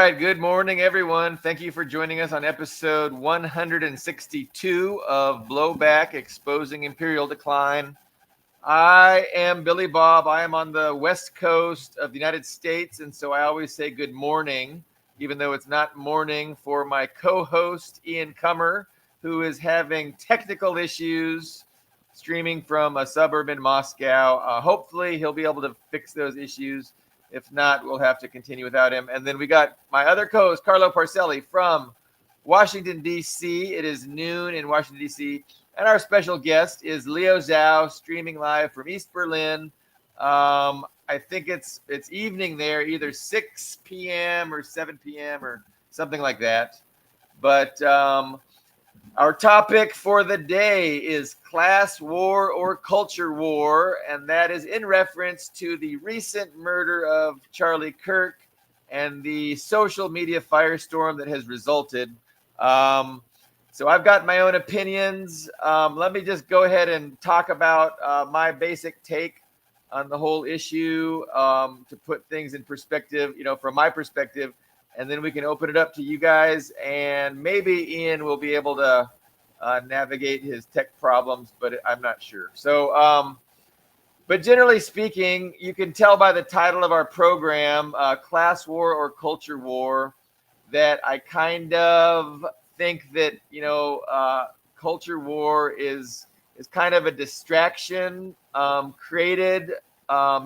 right. Good morning, everyone. Thank you for joining us on episode 162 of Blowback, Exposing Imperial Decline. I am Billy Bob. I am on the west coast of the United States, and so I always say good morning, even though it's not morning for my co-host, Ian Cummer, who is having technical issues streaming from a suburb in Moscow. Hopefully, he'll be able to fix those issues. If not, we'll have to continue without him. And then we got my other co-host, Carlo Parcelli from Washington, D.C. It is noon in Washington, D.C., and our special guest is Leo Zhao, streaming live from East Berlin. I think it's evening there, either 6 p.m. or 7 p.m. or something like that. But our topic for the day is class war or culture war, and that is in reference to the recent murder of Charlie Kirk and the social media firestorm that has resulted. So I've got my own opinions. Let me just go ahead and talk about my basic take on the whole issue to put things in perspective, from my perspective. And then we can open it up to you guys, and maybe Ian will be able to navigate his tech problems, but I'm not sure. So, but generally speaking, you can tell by the title of our program, Class War or Culture War, that I kind of think that, culture war is kind of a distraction created,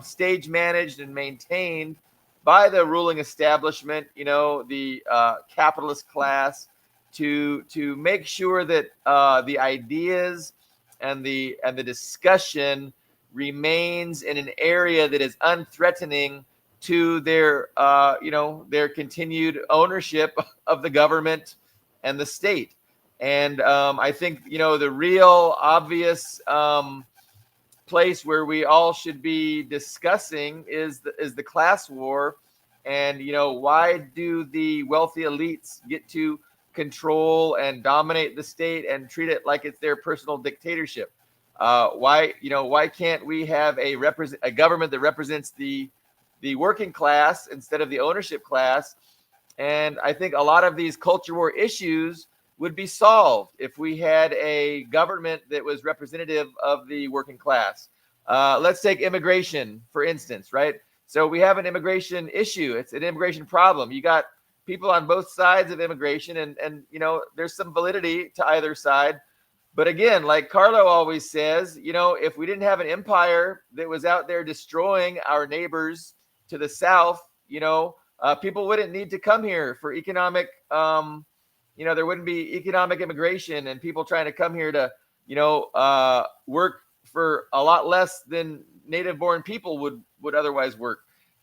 stage managed, and maintained by the ruling establishment, the capitalist class, to make sure that the ideas and the discussion remains in an area that is unthreatening to their their continued ownership of the government and the state. And I think the real obvious place where we all should be discussing is the class war. And why do the wealthy elites get to control and dominate the state and treat it like it's their personal dictatorship? Why can't we have a government that represents the working class instead of the ownership class? And I think a lot of these culture war issues would be solved if we had a government that was representative of the working class. Let's take immigration, for instance, right? So we have an immigration issue. It's an immigration problem. You got people on both sides of immigration, and there's some validity to either side. But again, like Carlo always says, if we didn't have an empire that was out there destroying our neighbors to the south, people wouldn't need to come here for economic, there wouldn't be economic immigration and people trying to come here to, work for a lot less than native-born people would otherwise work.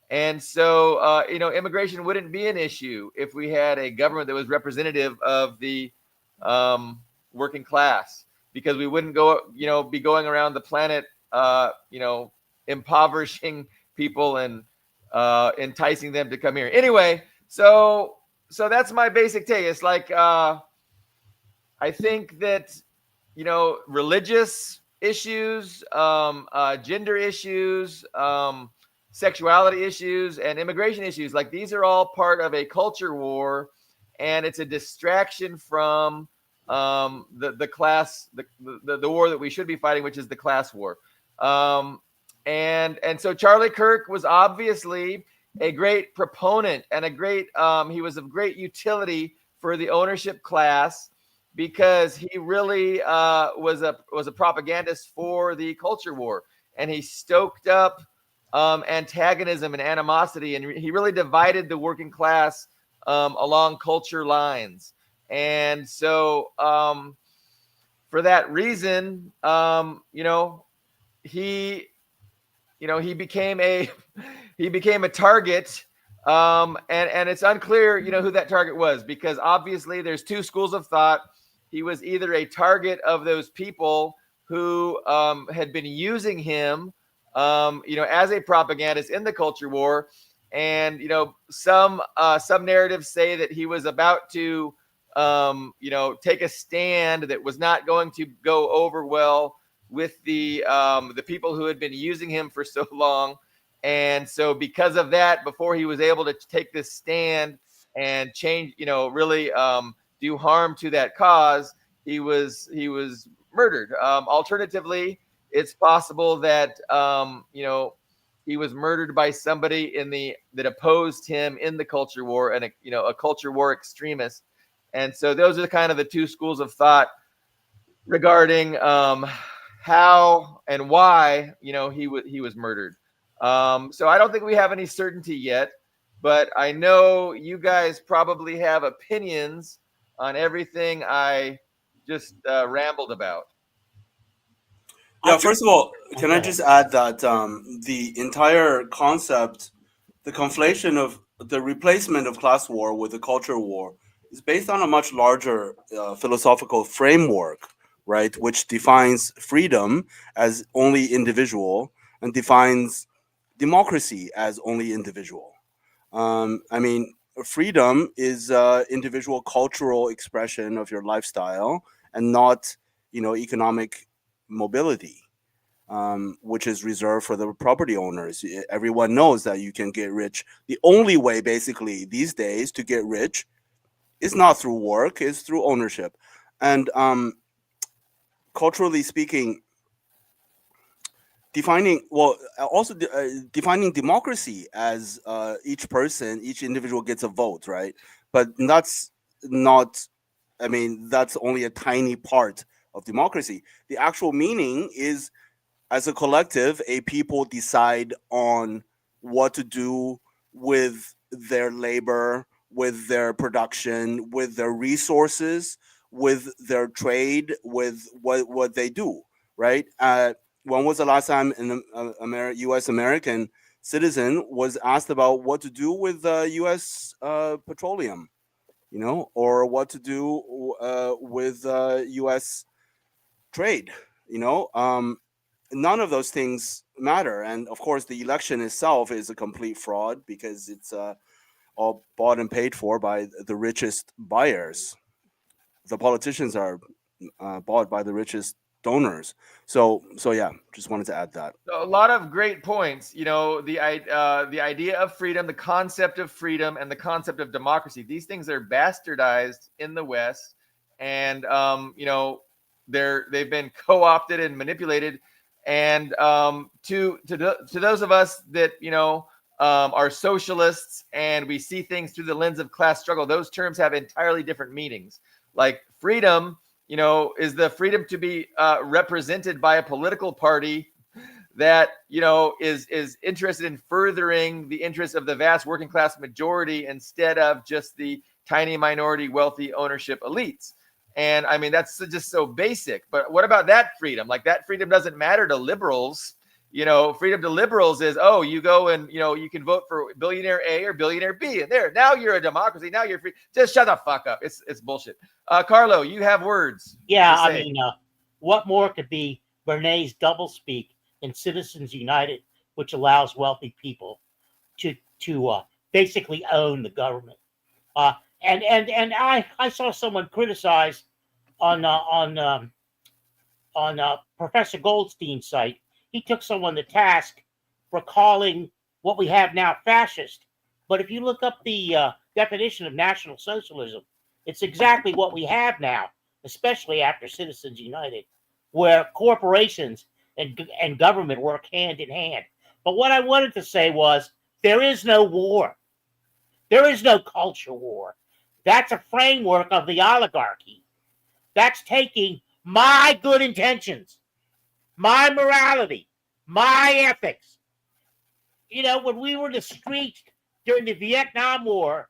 And so, immigration wouldn't be an issue if we had a government that was representative of the working class, because we wouldn't be going around the planet, impoverishing people and enticing them to come here. Anyway, so that's my basic take. It's like I think that religious issues, gender issues, sexuality issues, and immigration issues, like these are all part of a culture war, and it's a distraction from the class, the war that we should be fighting, which is the class war. And so Charlie Kirk was obviously a great proponent and he was of great utility for the ownership class, because he really was a propagandist for the culture war, and he stoked up antagonism and animosity, and he really divided the working class along culture lines. And so for that reason, he became a target, and it's unclear, who that target was, because obviously there's two schools of thought. He was either a target of those people who had been using him, as a propagandist in the culture war, and some narratives say that he was about to take a stand that was not going to go over well with the people who had been using him for so long. And so because of that, before he was able to take this stand, and change, really do harm to that cause, he was murdered. Alternatively, it's possible that he was murdered by somebody that opposed him in the culture war, and a culture war extremist. And so those are kind of the two schools of thought regarding how and why he was murdered. So I don't think we have any certainty yet, but I know you guys probably have opinions on everything I just rambled about. Yeah, first of all, can I just add that the entire concept, the conflation of the replacement of class war with the culture war, is based on a much larger philosophical framework, right? Which defines freedom as only individual and defines democracy as only individual. I mean, freedom is individual cultural expression of your lifestyle and not, economic mobility, which is reserved for the property owners. Everyone knows that you can get rich. The only way, basically, these days to get rich is not through work; is through ownership. And culturally speaking, defining democracy as each individual gets a vote, right? But that's not. I mean, that's only a tiny part of democracy. The actual meaning is, as a collective, a people decide on what to do with their labor, with their production, with their resources, with their trade, with what they do, right? When was the last time an U.S. American citizen was asked about what to do with U.S. Petroleum, or what to do with U.S. trade? You know, none of those things matter. And of course, the election itself is a complete fraud because it's all bought and paid for by the richest buyers. The politicians are bought by the richest donors. So yeah, just wanted to add that. So a lot of great points. The idea of freedom, the concept of freedom, and the concept of democracy. These things are bastardized in the West, and they've been co-opted and manipulated. And to those of us that are socialists and we see things through the lens of class struggle, those terms have entirely different meanings. Like freedom, is the freedom to be represented by a political party that is interested in furthering the interests of the vast working class majority instead of just the tiny minority wealthy ownership elites. And I mean, that's just so basic. But what about that freedom? Like, that freedom doesn't matter to liberals. Freedom to liberals is, you go and you can vote for billionaire A or billionaire B, and there, now you're a democracy, now you're free. Just shut the fuck up. It's bullshit. Carlo, you have words. Yeah, I mean, what more could be Bernays' doublespeak in Citizens United, which allows wealthy people to basically own the government? And I saw someone criticize on Professor Goldstein's site. He took someone to task for calling what we have now fascist. But if you look up the definition of National Socialism, it's exactly what we have now, especially after Citizens United, where corporations and government work hand in hand. But what I wanted to say was, there is no war. There is no culture war. That's a framework of the oligarchy. That's taking my good intentions, my morality, my ethics. When we were in the streets during the Vietnam War,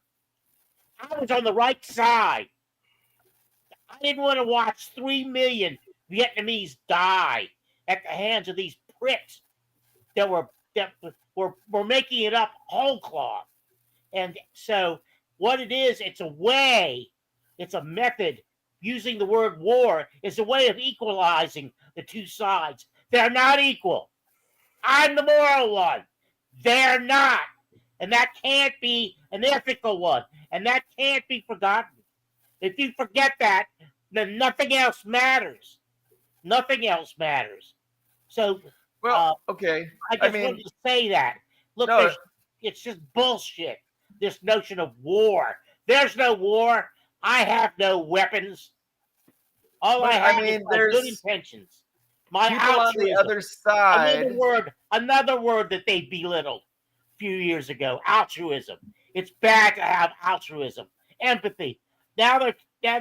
I was on the right side. I didn't want to watch 3 million Vietnamese die at the hands of these pricks that were making it up whole cloth. And so what it is, it's a way, it's a method. Using the word war is a way of equalizing the two sides. They're not equal. I'm the moral one. They're not. And that can't be an ethical one. And that can't be forgotten. If you forget that, then nothing else matters. Nothing else matters. So, okay. I just wanted to say that. Look, it's just bullshit. This notion of war. There's no war. I have no weapons. All I But have I is mean, my good there's intentions. My people on the altruism. other side. Another word that they belittled a few years ago. Altruism. It's bad to have altruism. Empathy. Now they're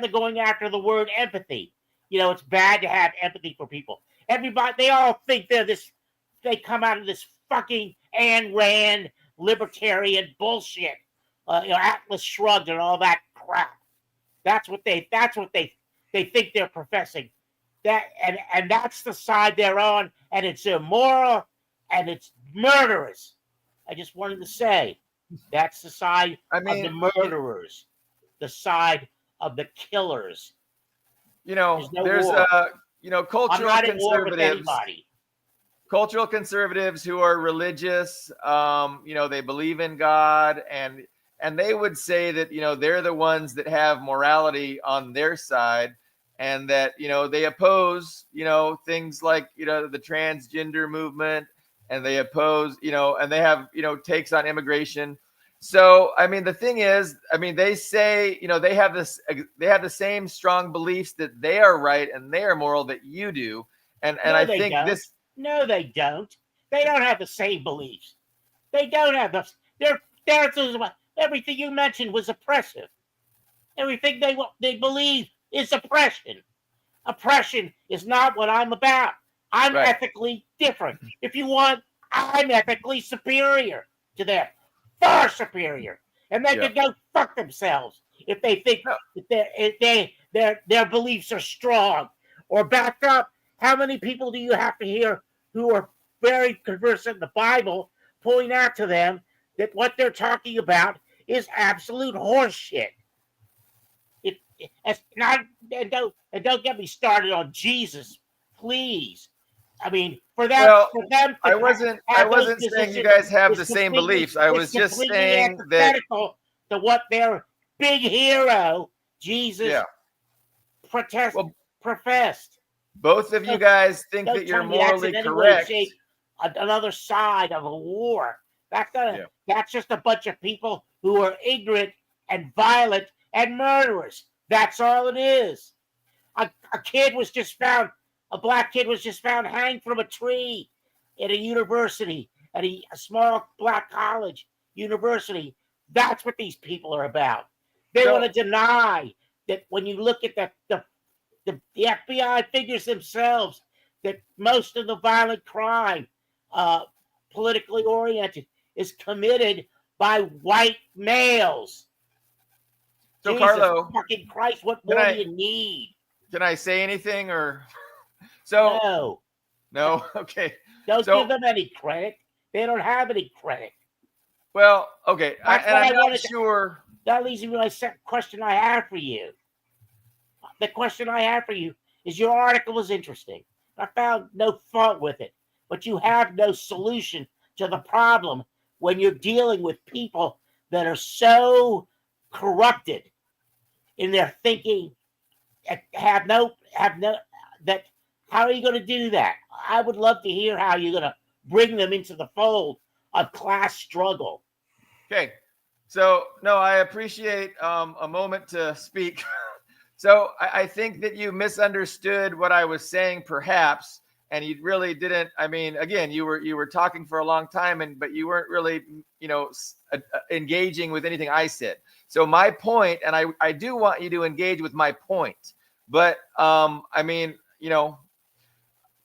going after the word empathy. It's bad to have empathy for people. Everybody, they all think they come out of this fucking Ayn Rand libertarian bullshit. Atlas Shrugged and all that crap. That's what they think they're professing. And that's the side they're on, and it's immoral and it's murderous. I just wanted to say that's the side I of the mean, murderers, the side of the killers. There's no there's war. I'm cultural not at war with conservatives. anybody. Cultural conservatives who are religious, they believe in God, and they would say that they're the ones that have morality on their side, and that they oppose things like the transgender movement, and they oppose and they have takes on immigration. So I mean, the thing is, I mean, they say they have the same strong beliefs that they are right and they are moral that you do, and No, I they think don't. this. No, they don't. They don't have the same beliefs. They don't have the. Everything you mentioned was oppressive. Everything they believe is oppression. Oppression is not what I'm about. I'm Right. ethically different. If you want, I'm ethically superior to them, far superior, and they Yeah. can go fuck themselves if they think No. that their beliefs are strong or backed up. How many people do you have to hear who are very conversant in the Bible point out to them that what they're talking about is absolute horseshit? It's not, and don't get me started on Jesus, please. I mean, for them Well, to I wasn't have those saying you positions guys have is the same completely beliefs. I was it's just completely saying that antithetical to what their big hero Jesus well, professed. both of you Don't, guys think don't that you're tell me that's morally in any way, correct. shape, another side of a war. Yeah. That's just a bunch of people who are ignorant and violent and murderers. That's all it is. A black kid was just found hanged from a tree at a university, at a small black college university. That's what these people are about. They want to deny that when you look at the FBI figures themselves, that most of the violent crime, politically oriented, is committed by white males. So Jesus Carlo, fucking Christ, what more do you need? can I say anything or so? No. Okay. Don't So give them any credit. They don't have any credit. well, okay. That's what I'm I not wanted sure. That leads me to my second question I have for you. The question I have for you is your article was interesting. I found no fault with it, but you have no solution to the problem when you're dealing with people that are so corrupted in their thinking, have no that how are you going to do that? I would love to hear how you're going to bring them into the fold of class struggle. Okay. So no, I appreciate a moment to speak. So I think that you misunderstood what I was saying, perhaps, and you really didn't. I mean, again, you were talking for a long time, but you weren't really, engaging with anything I said. So my point, and I do want you to engage with my point, but I mean,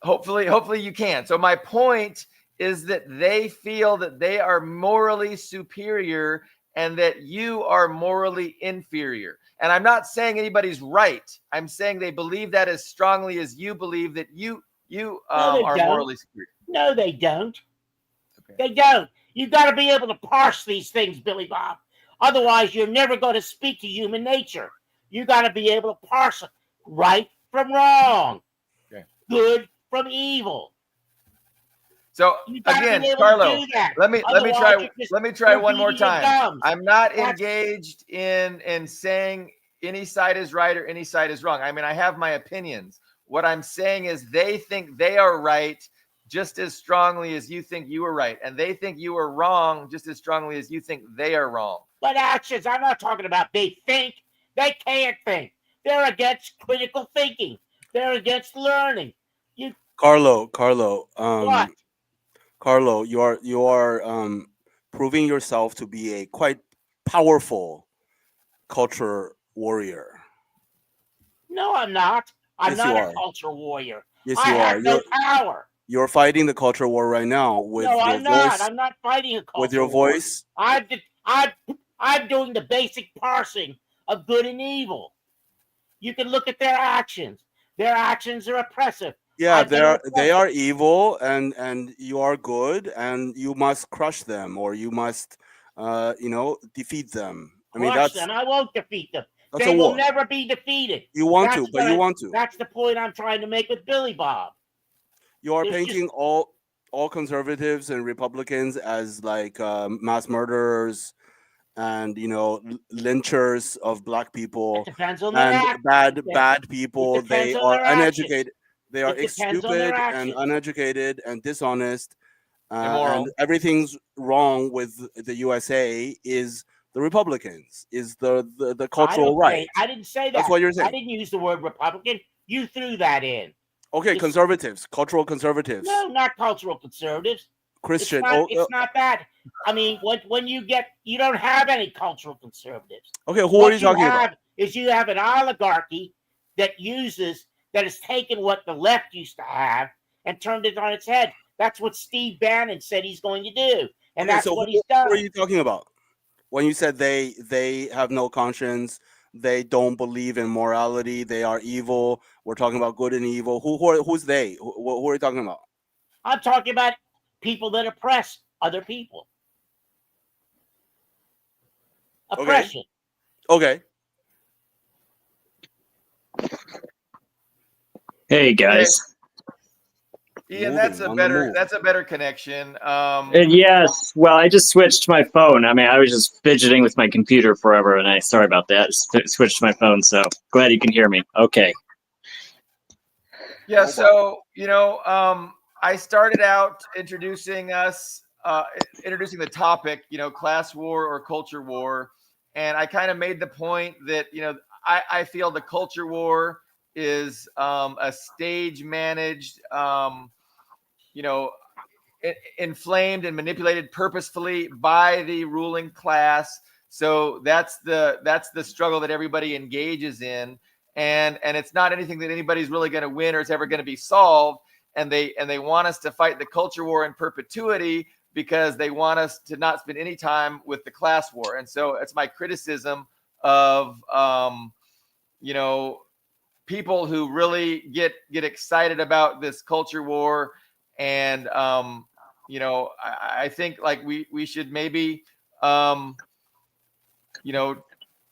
hopefully you can. So my point is that they feel that they are morally superior and that you are morally inferior. And I'm not saying anybody's right. I'm saying they believe that as strongly as you believe that you are morally superior. No, they don't. Okay. They don't. You've got to be able to parse these things, Billy Bob. Otherwise, you're never going to speak to human nature. You got to be able to parse right from wrong, good from evil. So again, Carlo, let me try one more time. I'm not engaged in saying any side is right or any side is wrong. I mean, I have my opinions. What I'm saying is they think they are right just as strongly as you think you are right, and they think you are wrong just as strongly as you think they are wrong. But actions, I'm not talking about they think. They can't think. They're against critical thinking. They're against learning. You Carlo, what? Carlo, you are proving yourself to be a quite powerful culture warrior. No, I'm not. I'm Yes, you not a are. culture warrior. Yes, I you are. have no power. You're fighting the culture war right now with No, your I'm not. voice. I'm not fighting a With culture your war. voice. I'm doing the basic parsing of good and evil. You can look at their actions. Their actions are oppressive. Yeah, I've been an they oppressor. are evil, and you are good, and you must crush them, or you must, defeat them. I mean, Crush them. I won't defeat them. that's a They will war. never be defeated. You want to, That's but what you want to. that's the point I'm trying to make with Billy Bob. You are There's just painting all conservatives and Republicans as like mass murderers and lynchers of black it people depends on their and act. bad It people. They depends on are their actions. uneducated. They are It depends on their stupid and actions. uneducated and dishonest. Immoral. And everything's wrong with the USA is the Republicans, is the cultural right. I didn't say That's that. what you're I saying. didn't use the word Republican. You threw that in. Okay, It's conservatives, cultural conservatives, no, not cultural conservatives. Christian. It's not that. I mean, when you don't have any cultural conservatives. Okay, who are What you you talking about? have is you have an oligarchy that has taken what the left used to have and turned it on its head. That's what Steve Bannon said he's going to do, and Okay, that's so what who he's done. are you talking about when you said they have no conscience, they don't believe in morality, they are evil? We're talking about good and evil. Who's they? Who are you talking about? I'm talking about people that oppress other people. Okay, Oppression. okay. Hey guys. Ian, Moving on the move. that's a better connection. Yes. Well, I just switched my phone. I mean, I was just fidgeting with my computer forever, and I sorry about that. Switched my phone, so glad you can hear me. Okay. Yeah, so I started out introducing the topic, class war or culture war, and I kind of made the point that I feel the culture war is a stage managed, inflamed and manipulated purposefully by the ruling class. So that's the struggle that everybody engages in, and it's not anything that anybody's really going to win or is ever going to be solved. And they want us to fight the culture war in perpetuity because they want us to not spend any time with the class war. And so it's my criticism of people who really get excited about this culture war. And I think like we should maybe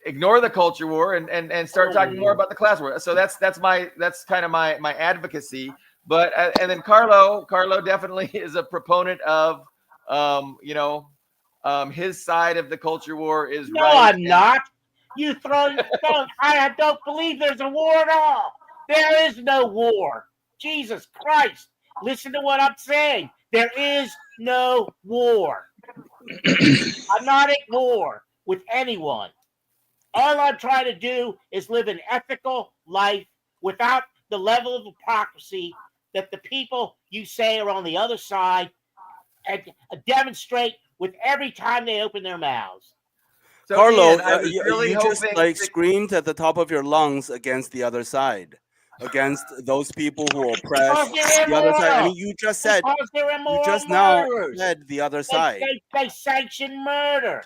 ignore the culture war and start talking more about the class war. So that's kind of my advocacy. But and then Carlo definitely is a proponent of his side of the culture war is No, right. I'm not. You don't. I don't believe there's a war at all. There is no war. Jesus Christ. Listen to what I'm saying. There is no war. I'm not at war with anyone. All I'm trying to do is live an ethical life without the level of hypocrisy that the people you say are on the other side and demonstrate with every time they open their mouths. So Carlo, Ian, I was really you just hoping like to- screamed at the top of your lungs against the other side, against those people who oppress Because they're the other side. I immoral. mean, you just said, Because they're you immoral just now murderers. said the other side. They sanction murder.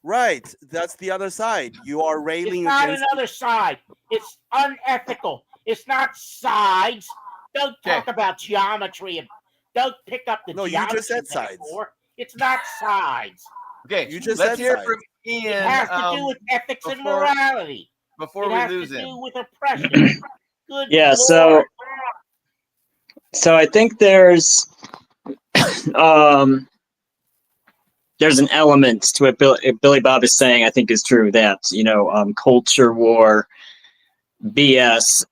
Right, that's the other side. You are It's railing not against. another side. It's unethical. It's not sides. Don't talk about geometry and don't pick up the No, you geometry just said sides. metaphor. It's not sides. Okay, You just let's said hear sides. from Ian. It has to do with ethics and before- morality. before It we has lose to him. do with oppression. Good Yeah. Lord. So I think there's an element to what Billy Bob is saying. I think is true that culture war, BS,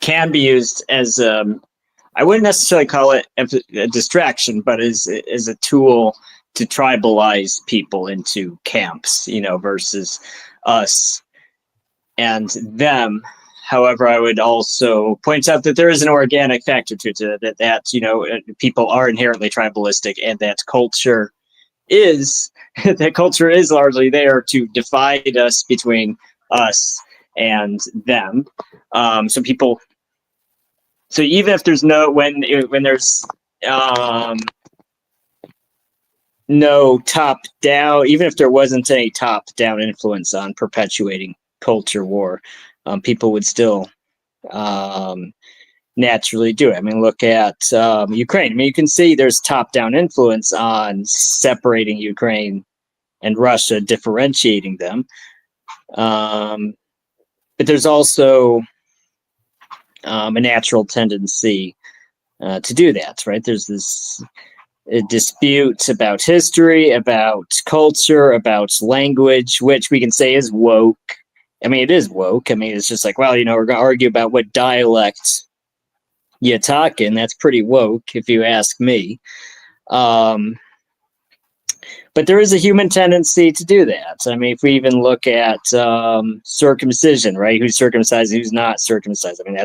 can be used as I wouldn't necessarily call it a distraction, but is a tool to tribalize people into camps, versus us and them. However, I would also point out that there is an organic factor to it, that people are inherently tribalistic, and that culture is largely there to divide us between us and them. So even if there's when there's no top down, even if there wasn't any top down influence on perpetuating culture war, people would still naturally do it. I mean, look at Ukraine. I mean, you can see there's top down influence on separating Ukraine and Russia, differentiating them. But there's also a natural tendency to do that, right? There's this dispute about history, about culture, about language, which we can say is woke. I mean, it is woke. I mean, it's just like, well, we're going to argue about what dialect you talk in. That's pretty woke, if you ask me. But there is a human tendency to do that. I mean, if we even look at circumcision, right? Who's circumcised, who's not circumcised. I mean,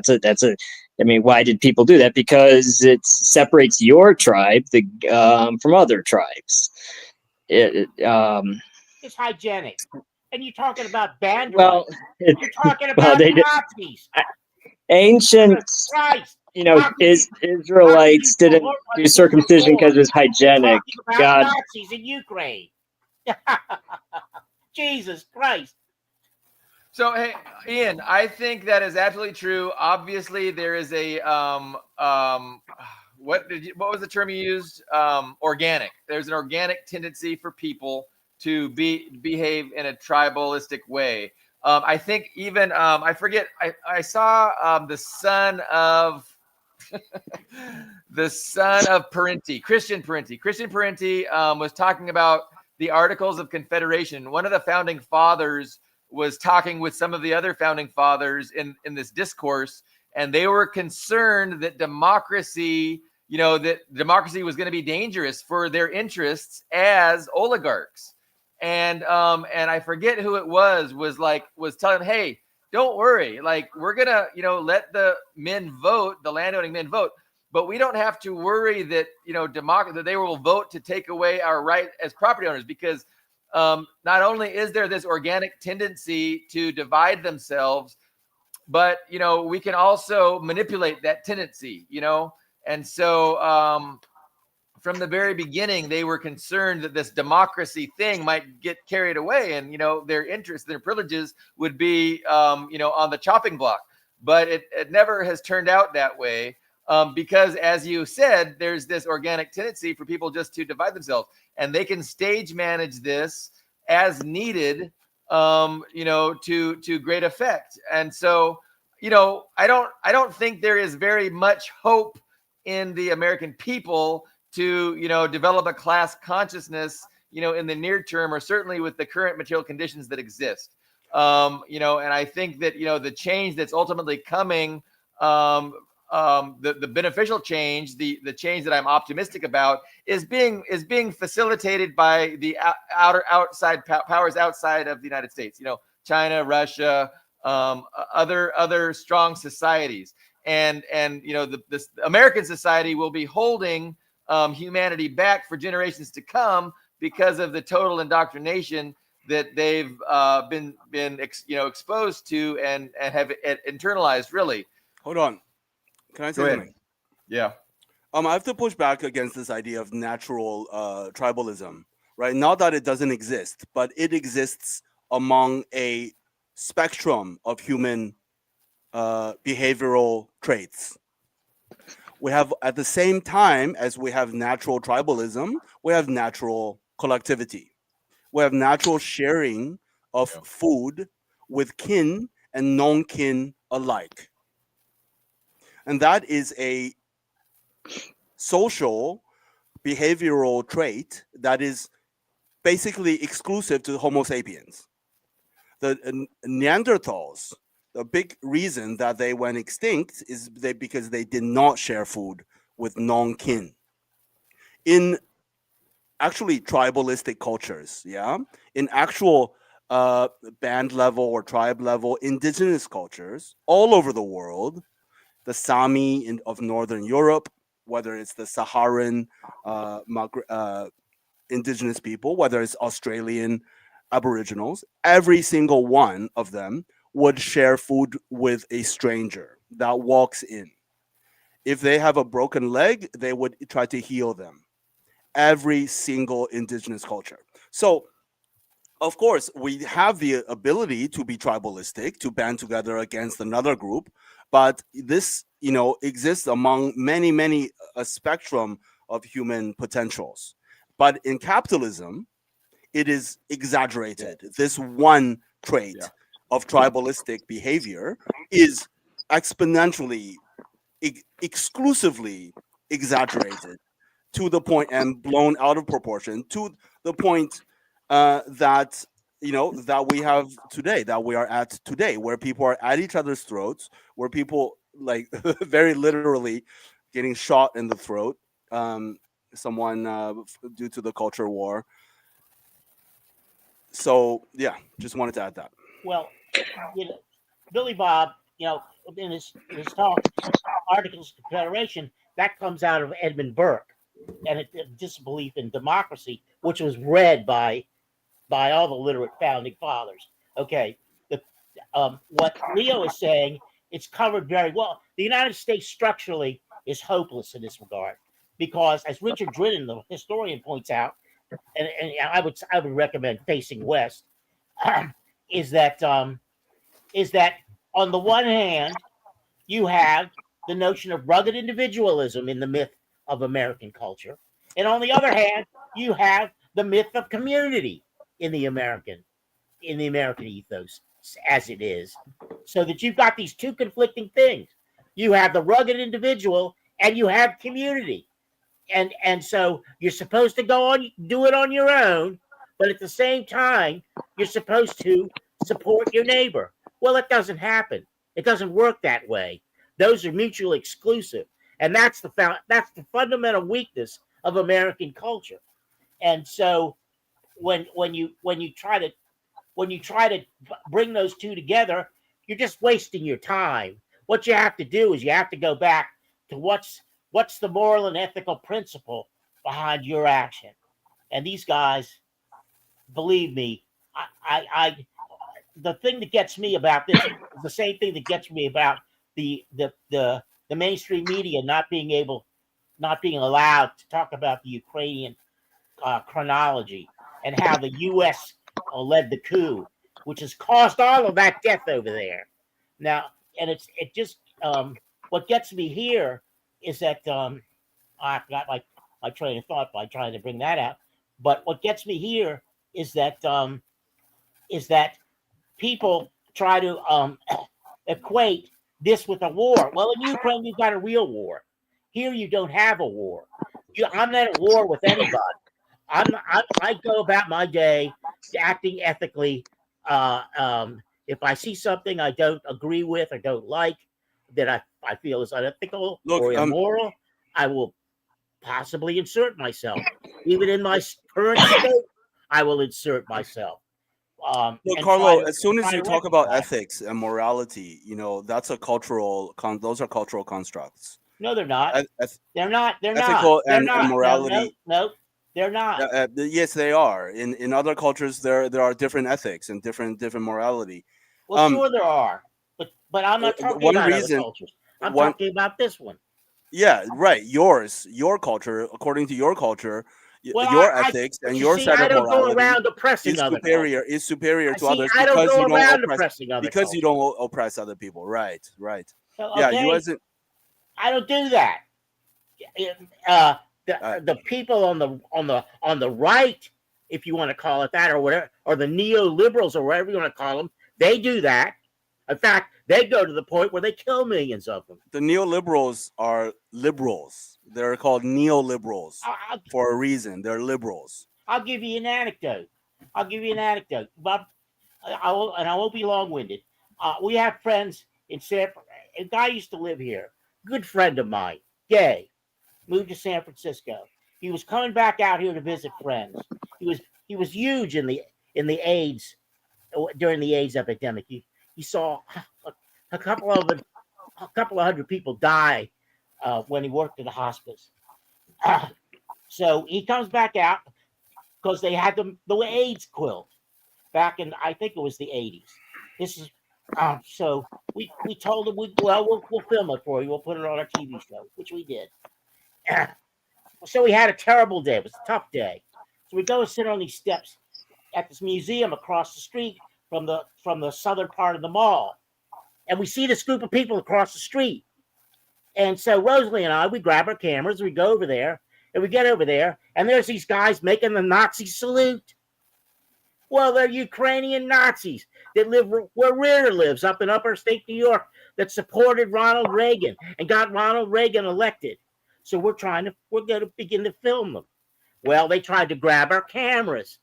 I mean, why did people do that? Because it separates your tribe from other tribes. It's hygienic. And you're talking about bandwagon. Well, you're talking about Nazis. Ancient, Christ. Israelites didn't do circumcision because it was hygienic. God, Nazis in Ukraine. Jesus Christ. So, hey, Ian, I think that is absolutely true. Obviously, there is a what was the term you used? Organic. There's an organic tendency for people to behave in a tribalistic way. I think even I forget. I saw the son of Parenti, Christian Parenti. Christian Parenti was talking about the Articles of Confederation. One of the founding fathers was talking with some of the other founding fathers in this discourse, and they were concerned that democracy was going to be dangerous for their interests as oligarchs. And I forget who it was telling them, hey, don't worry, like we're gonna let the men vote, the landowning men vote, but we don't have to worry that that they will vote to take away our right as property owners, because not only is there this organic tendency to divide themselves, but we can also manipulate that tendency, and so from the very beginning, they were concerned that this democracy thing might get carried away, and their interests, their privileges would be on the chopping block. But it never has turned out that way, because, as you said, there's this organic tendency for people just to divide themselves, and they can stage manage this as needed, to great effect. And so, I don't think there is very much hope in the American people to develop a class consciousness in the near term, or certainly with the current material conditions that exist. And I think that the change that's ultimately coming, the beneficial change, the change that I'm optimistic about, is being facilitated by the outside powers outside of the United States. China, Russia, other strong societies, and the American society will be holding humanity back for generations to come because of the total indoctrination that they've been exposed to and have internalized. Really. Hold on. Can I say something? Yeah. I have to push back against this idea of natural tribalism, right? Not that it doesn't exist, but it exists among a spectrum of human behavioral traits. We have, at the same time as we have natural tribalism, we have natural collectivity. We have natural sharing of food with kin and non-kin alike. And that is a social behavioral trait that is basically exclusive to Homo sapiens. The Neanderthals, the big reason that they went extinct is because they did not share food with non-kin. In actually tribalistic cultures, yeah, in actual band level or tribe level indigenous cultures all over the world, the Sami of Northern Europe, whether it's the Saharan indigenous people, whether it's Australian Aboriginals, every single one of them would share food with a stranger that walks in. If they have a broken leg, they would try to heal them. Every single indigenous culture. So, of course, we have the ability to be tribalistic, to band together against another group, but this, exists among many, many a spectrum of human potentials. But in capitalism, it is exaggerated. This one trait Yeah. of tribalistic behavior is exponentially, exclusively exaggerated to the point and blown out of proportion to the point that that we have today, that we are at today, where people are at each other's throats, where people like very literally getting shot in the throat, someone due to the culture war. So yeah, just wanted to add that. Well, Billy Bob, in his talk, Articles of Confederation, that comes out of Edmund Burke and a disbelief in democracy, which was read by all the literate founding fathers. Okay, what Leo is saying, it's covered very well. The United States structurally is hopeless in this regard because, as Richard Drinnen, the historian, points out, and I would recommend Facing West, is that on the one hand you have the notion of rugged individualism in the myth of American culture, and on the other hand you have the myth of community in the American ethos as it is, so that you've got these two conflicting things. You have the rugged individual and you have community, and so you're supposed to go on, do it on your own, but at the same time you're supposed to support your neighbor. Well, it doesn't happen. It doesn't work that way. Those are mutually exclusive, and that's the fundamental weakness of American culture. And so when you try to bring those two together, you're just wasting your time. What you have to do is you have to go back to what's the moral and ethical principle behind your action. And these guys, believe me, I the thing that gets me about this is the same thing that gets me about the mainstream media not being allowed to talk about the Ukrainian chronology and how the U.S. Led the coup, which has caused all of that death over there. Now, and it just what gets me here is that I forgot my train of thought by trying to bring that out. But what gets me here is that people try to equate this with a war. Well, in Ukraine, you've got a real war. Here, you don't have a war. I'm not at war with anybody. I go about my day acting ethically. If I see something I don't agree with or don't like, that I feel is unethical or immoral, I will possibly insert myself. Even in my current state, I will insert myself. Look, Carlo, as soon as you talk about ethics and morality, that's a those are cultural constructs. No, they're not. They're not. They're ethical not. and morality. No, they're not. Yes, they are. In other cultures, there are different ethics and different morality. Well, sure there are, but I'm not talking about other cultures. I'm talking about this one. Yeah, right. Your culture, according to your culture, your ethics and your set of morality is superior to others because you don't oppress other people. Right. Okay. Yeah, I don't do that. The people on the right, if you want to call it that, or whatever, or the neoliberals, or whatever you want to call them, they do that. In fact, they go to the point where they kill millions of them. The neoliberals are liberals. They're called neoliberals for a reason. They're liberals. I'll give you an anecdote. Bob, I won't be long-winded. We have friends in San Francisco. A guy used to live here. Good friend of mine, gay, moved to San Francisco. He was coming back out here to visit friends. He was huge in the AIDS during the AIDS epidemic. He saw a couple of hundred people die when he worked at the hospice. So he comes back out because they had the AIDS quilt back in, I think it was the 80s. This is so we told him we'll film it for you. We'll put it on our TV show, which we did. So we had a terrible day. It was a tough day. So we go and sit on these steps at this museum across the street from the southern part of the mall, and we see this group of people across the street. And so Rosalie and I, we grab our cameras, we go over there, and we get over there, and there's these guys making the Nazi salute. Well, they're Ukrainian Nazis that live where Ritter lives, up in upstate New York, that supported Ronald Reagan and got Ronald Reagan elected. So we're going to begin to film them. Well, they tried to grab our cameras.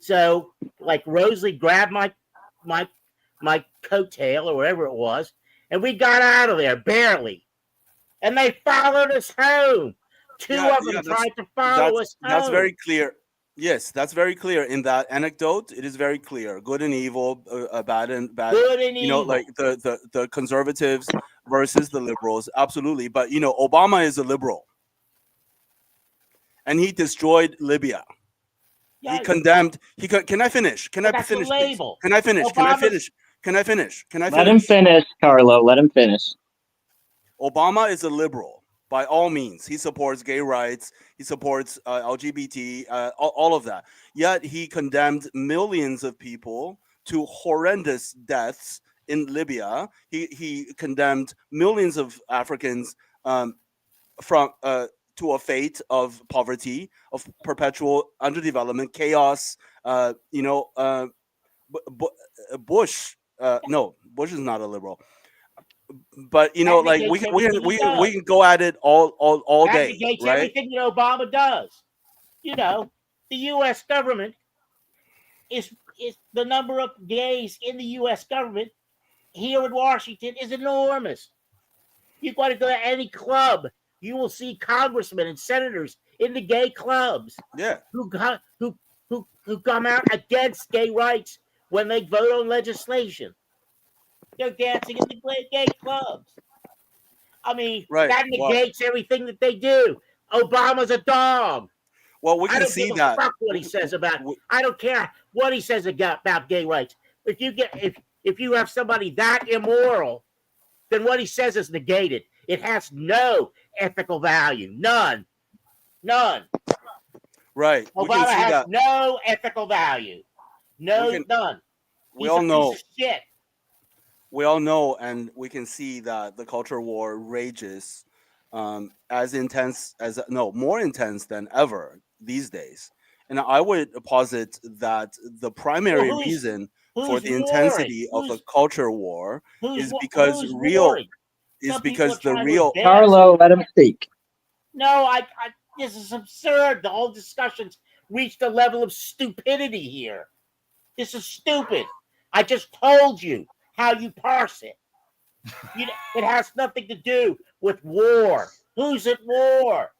So, like, Rosalie grabbed my coattail or whatever it was, and we got out of there barely. And they followed us home. Two of them tried to follow us home. That's very clear. Yes, that's very clear in that anecdote. It is very clear. Good and evil, bad and bad. Good and you know, evil. like the conservatives versus the liberals. Absolutely. But, you know, Obama is a liberal. And he destroyed Libya. Yeah, He condemned. Can I finish? Can I finish? Label. Can I finish? Can I finish? Can I finish? Can I finish? Let him finish, Carlo. Let him finish. Obama is a liberal by all means. He supports gay rights. He supports LGBT, all of that. Yet he condemned millions of people to horrendous deaths in Libya. He condemned millions of Africans from to a fate of poverty, of perpetual underdevelopment, chaos. Bush. No, Bush is not a liberal. But, you know, like we can go at it all day, advocates right? everything that Obama does. You know, the U.S. government is the number of gays in the U.S. government here in Washington is enormous. You got to go to any club, you will see congressmen and senators in the gay clubs. Yeah, who come out against gay rights when they vote on legislation. They're dancing in the gay clubs. I mean, that negates everything that they do. Obama's a dog. Well, we can see that. Fuck what he says about. I don't care what he says about gay rights. If you have somebody that immoral, then what he says is negated. It has no ethical value. None. Right. Obama has no ethical value. None. We all know. Shit. We all know, and we can see that the culture war rages more intense than ever these days. And I would posit that the primary reason for the intensity of the culture war is because Carlo, let him speak. No, this is absurd. The whole discussion's reached a level of stupidity here. This is stupid. I just told you how you parse it. It has nothing to do with war. Who's at war?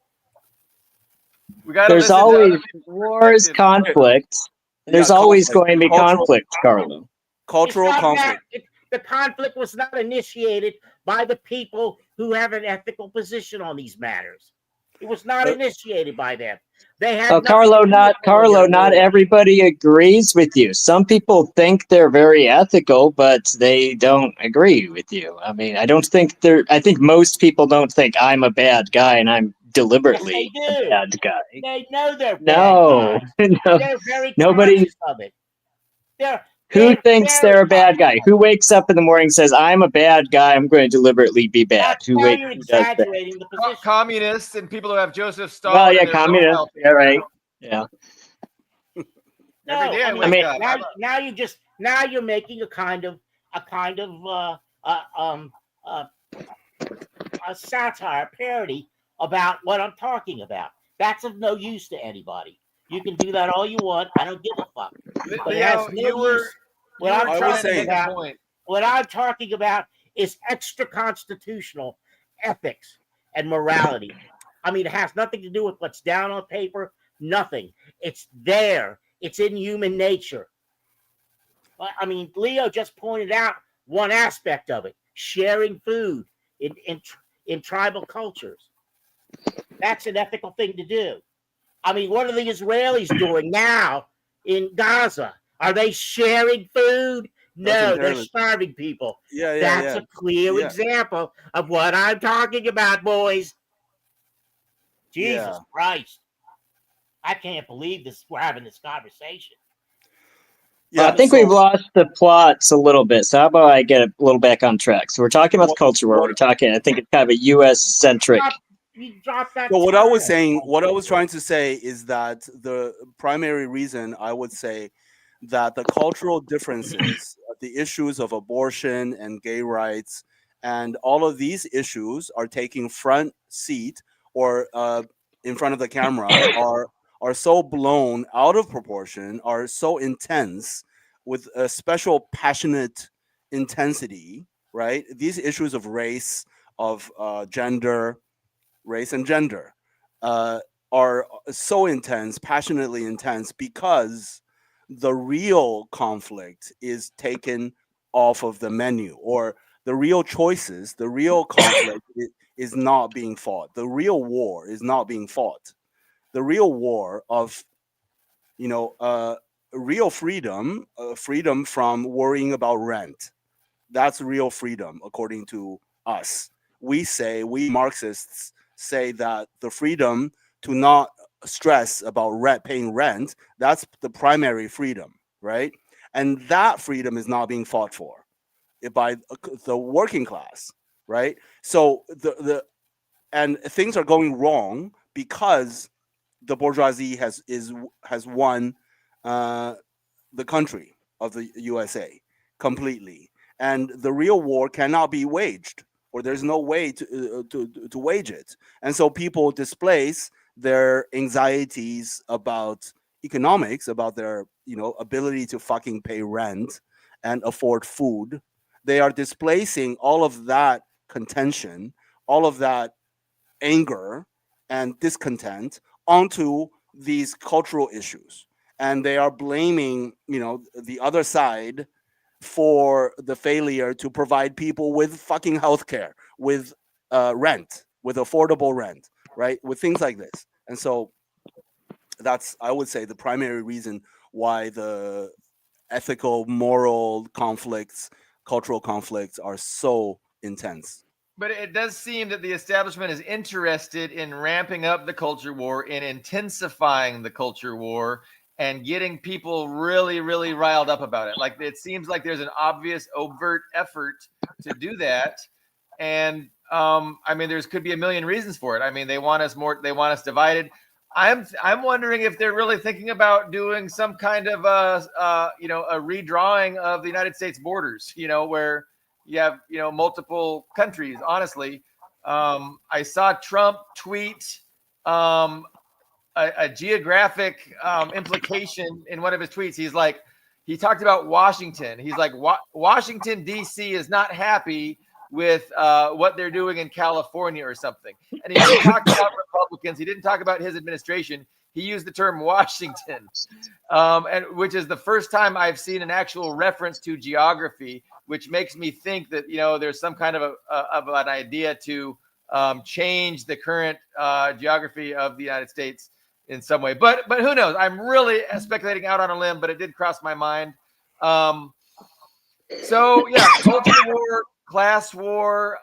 There's always wars, conflict. There's always going to be conflict, Carlo. Cultural conflict. The conflict was not initiated by the people who have an ethical position on these matters. It was not initiated by them. They had Carlo, not everybody agrees with you. Some people think they're very ethical, but they don't agree with you. I mean, I think most people don't think I'm a bad guy and I'm deliberately a bad guy. They know they're bad guys. No. They're very Nobody conscious of it. Who thinks they're a bad guy? Who wakes up in the morning and says, I'm a bad guy, I'm going to deliberately be bad? You're exaggerating the position. Communists and people who have Joseph Stalin. Well, yeah, communists. Yeah, right. Yeah. Every day I wake up. Now you're making a kind of a satire, parody about what I'm talking about. That's of no use to anybody. You can do that all you want. I don't give a fuck. But it has no use. What I'm talking about is extra constitutional ethics and morality. I mean, it has nothing to do with what's down on paper. Nothing. It's there. It's in human nature. I mean, Leo just pointed out one aspect of it: sharing food in tribal cultures. That's an ethical thing to do. I mean, what are the Israelis doing now in Gaza? Are they sharing food? That's No, they're imperative. starving people. Yeah, yeah, That's yeah. a clear Yeah. example of what I'm talking about, boys. Jesus Yeah. Christ. I can't believe this. We're having this conversation. I Yeah. think we've lost the plots a little bit. So how about I get a little back on track? So we're talking about the culture war. We're talking, I think it's kind of a U.S. centric. You dropped that. So what I was term. saying, what I was trying to say is that the primary reason I would say that the cultural differences, the issues of abortion and gay rights, and all of these issues are taking front seat or in front of the camera are so blown out of proportion, are so intense with a special passionate intensity, right? These issues of race, of gender, race and gender are so intense, passionately intense, because the real conflict is taken off of the menu, or the real choices, the real conflict is not being fought. The real war is not being fought. The real war of, you know, real freedom, freedom from worrying about rent. That's real freedom, according to us. We Marxists say that the freedom to not stress about paying rent, that's the primary freedom, right? And that freedom is not being fought for by the working class, right? So and things are going wrong because the bourgeoisie has won the country of the USA completely, and the real war cannot be waged, or there's no way to wage it. And so people displace their anxieties about economics, about their ability to fucking pay rent and afford food. They are displacing all of that contention, all of that anger and discontent onto these cultural issues, and they are blaming the other side for the failure to provide people with fucking healthcare, with rent, with affordable rent, right, with things like this. And so that's, I would say, the primary reason why the ethical, moral conflicts, cultural conflicts are so intense. But it does seem that the establishment is interested in ramping up the culture war, in intensifying the culture war, and getting people really, really riled up about it. Like, it seems like there's an obvious, overt effort to do that. And I mean, there's could be a million reasons for it. I mean, they want us divided. I'm wondering if they're really thinking about doing some kind of a redrawing of the United States borders, where you have multiple countries. Honestly, I saw Trump tweet a geographic implication in one of his tweets. He talked about Washington. He's like, Washington D.C. is not happy with what they're doing in California or something. And he didn't talk about Republicans. He didn't talk about his administration. He used the term Washington, and which is the first time I've seen an actual reference to geography, which makes me think that there's some kind of an idea to change the current geography of the United States in some way. But who knows? I'm really speculating out on a limb, but it did cross my mind. So yeah, culture war, class war.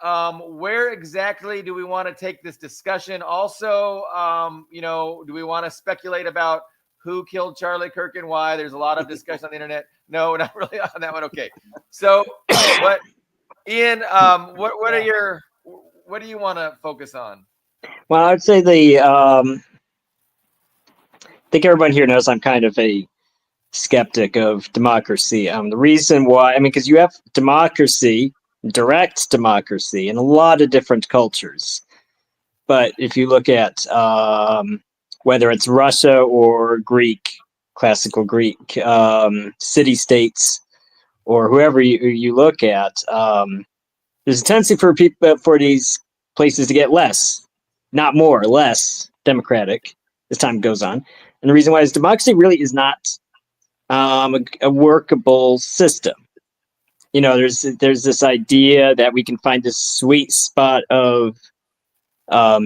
Where exactly do we want to take this discussion? Also, do we want to speculate about who killed Charlie Kirk and why? There's a lot of discussion on the internet. No, not really on that one. Okay. So, but Ian, what do you want to focus on? Well, I'd say I think everyone here knows I'm kind of a skeptic of democracy. The reason why, because you have democracy, direct democracy, in a lot of different cultures. But if you look at whether it's Russia or classical Greek city-states, or whoever you look at, there's a tendency for these places to get less not more or less democratic as time goes on. And the reason why is democracy really is not a workable system. You know, there's this idea that we can find this sweet spot of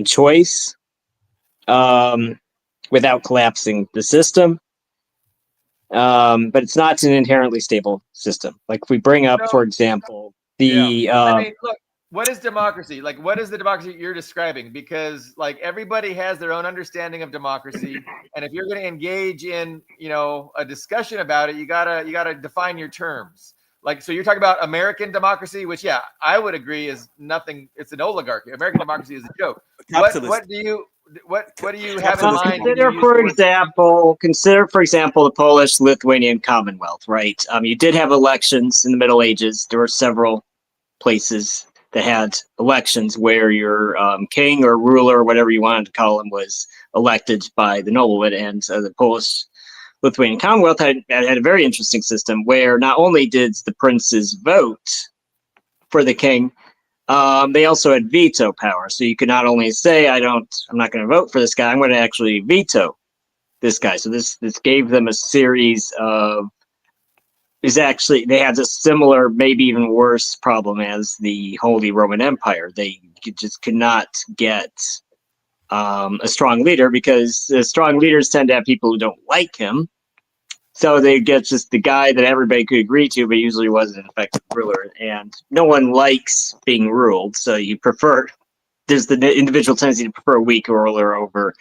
choice without collapsing the system. But it's not an inherently stable system. Like if we bring up, for example, the I mean, look, what is democracy? Like, what is the democracy you're describing? Because like everybody has their own understanding of democracy, and if you're going to engage in, you know, a discussion about it, you gotta define your terms. Like, so you're talking about American democracy, which, yeah, I would agree is nothing. It's an oligarchy. American democracy is a joke. Capitalist. What do you have in Capitalist mind? when you consider, use for the word- example, the Polish-Lithuanian Commonwealth. Right? You did have elections in the Middle Ages. There were several places that had elections where your king or ruler, or whatever you wanted to call him, was elected by the nobleman. And the Polish-Lithuanian Commonwealth had a very interesting system where not only did the princes vote for the king, they also had veto power. So you could not only say, I'm not going to vote for this guy, I'm going to actually veto this guy. So this gave them a series of they had a similar, maybe even worse problem as the Holy Roman Empire. They just could not get a strong leader because the strong leaders tend to have people who don't like him. So they get just the guy that everybody could agree to, but usually wasn't an effective ruler. And no one likes being ruled. So there's the individual tendency to prefer a weak ruler over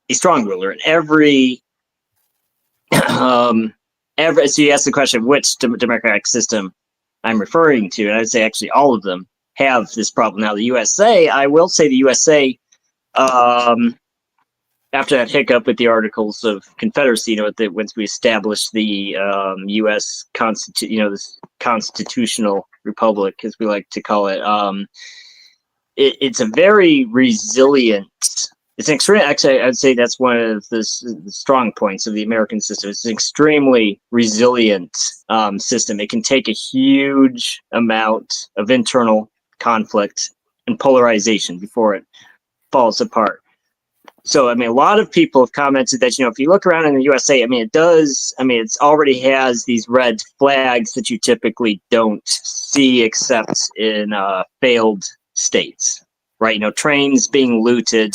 a strong ruler. And so you ask the question, which democratic system I'm referring to, and I'd say actually all of them have this problem. Now, the USA, I will say the USA, after that hiccup with the Articles of Confederacy, once we established the U.S. this constitutional republic, as we like to call it, it's a very resilient. It's an extreme. Actually, I'd say that's one of the strong points of the American system. It's an extremely resilient system. It can take a huge amount of internal conflict and polarization before it falls apart. So, I mean, a lot of people have commented that, if you look around in the USA, it already has these red flags that you typically don't see except in failed states. Right, trains being looted,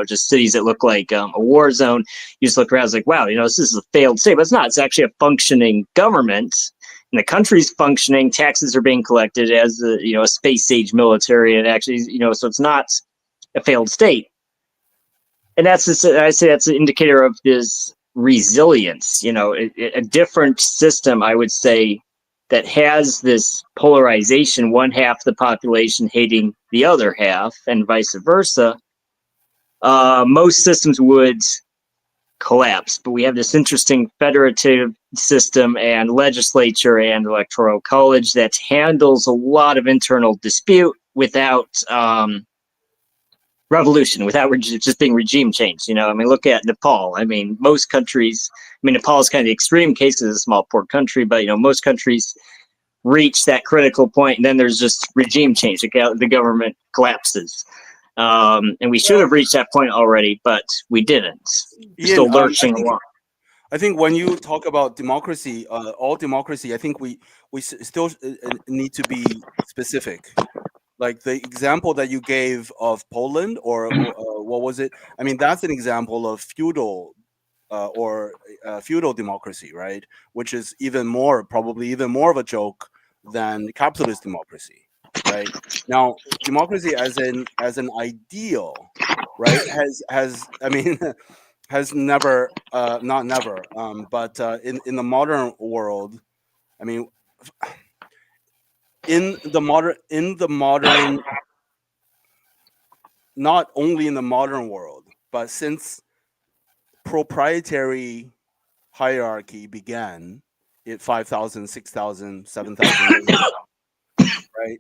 just cities that look like a war zone. You just look around, it's like, wow, this is a failed state, but it's not. It's actually a functioning government, and the country's functioning. Taxes are being collected as a space age military, and actually, so it's not a failed state. And I say that's an indicator of this resilience. A different system, I would say, that has this polarization, one half the population hating the other half, and vice versa, most systems would collapse. But we have this interesting federative system and legislature and electoral college that handles a lot of internal dispute without revolution, without just being regime change. Look at Nepal. Most countries, Nepal is kind of the extreme case because it's a small, poor country, but, most countries reach that critical point, and then there's just regime change. The government collapses. And we should have reached that point already, but we didn't. We're still lurching along. I think when you talk about democracy, all democracy, I think we still need to be specific. Like the example that you gave of Poland, or what was it? That's an example of feudal feudal democracy, right? Which is probably even more of a joke than capitalist democracy, right? Now, democracy as an ideal, right, has never, not never, but in the modern world, in the modern, not only in the modern world, but since proprietary hierarchy began at 5,000, 6,000, 7,000 years ago, right?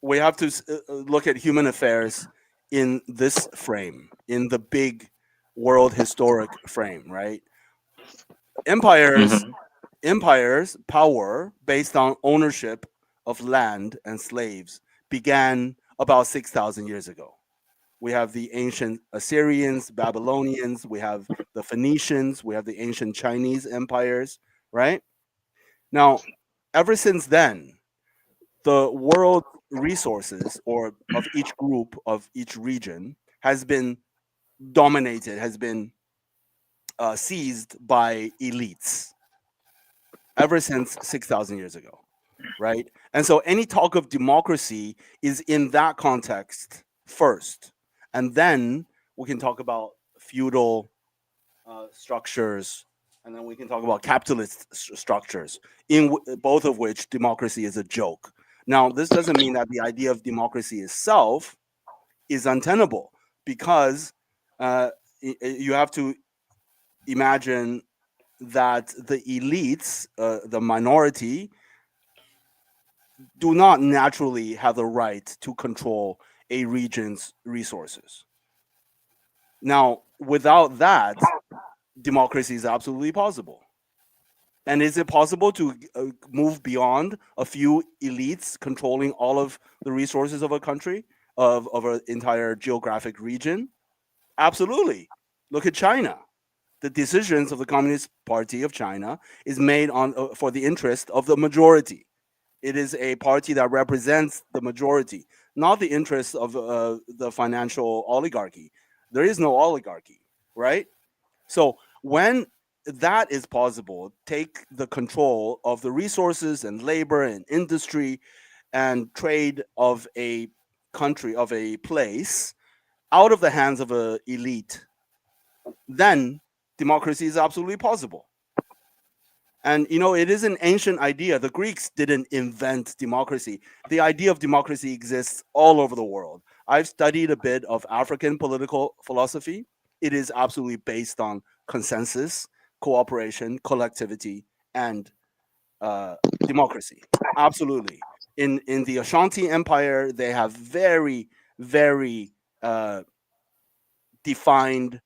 We have to look at human affairs in this frame, in the big world historic frame, right? Empires, power based on ownership of land and slaves began about 6,000 years ago, we have the ancient Assyrians, Babylonians, we have the Phoenicians, we have the ancient Chinese empires, right? Now, ever since then, the world resources or of each group of each region has been dominated, has been seized by elites ever since 6,000 years ago, right? And so any talk of democracy is in that context first. And then we can talk about feudal structures, and then we can talk about capitalist structures, both of which democracy is a joke. Now, this doesn't mean that the idea of democracy itself is untenable, because you have to imagine that the elites, the minority, do not naturally have the right to control a region's resources. Now, without that, democracy is absolutely possible. And is it possible to move beyond a few elites controlling all of the resources of a country, of an entire geographic region? Absolutely. Look at China. The decisions of the Communist Party of China is made on for the interest of the majority. It is a party that represents the majority, not the interests of the financial oligarchy. There is no oligarchy, right? So when that is possible, take the control of the resources and labor and industry and trade of a country, of a place, out of the hands of an elite, then democracy is absolutely possible. And it is an ancient idea. The Greeks didn't invent democracy. The idea of democracy exists all over the world. I've studied a bit of African political philosophy. It is absolutely based on consensus, cooperation, collectivity, and democracy. Absolutely. In the Ashanti Empire, they have very, very defined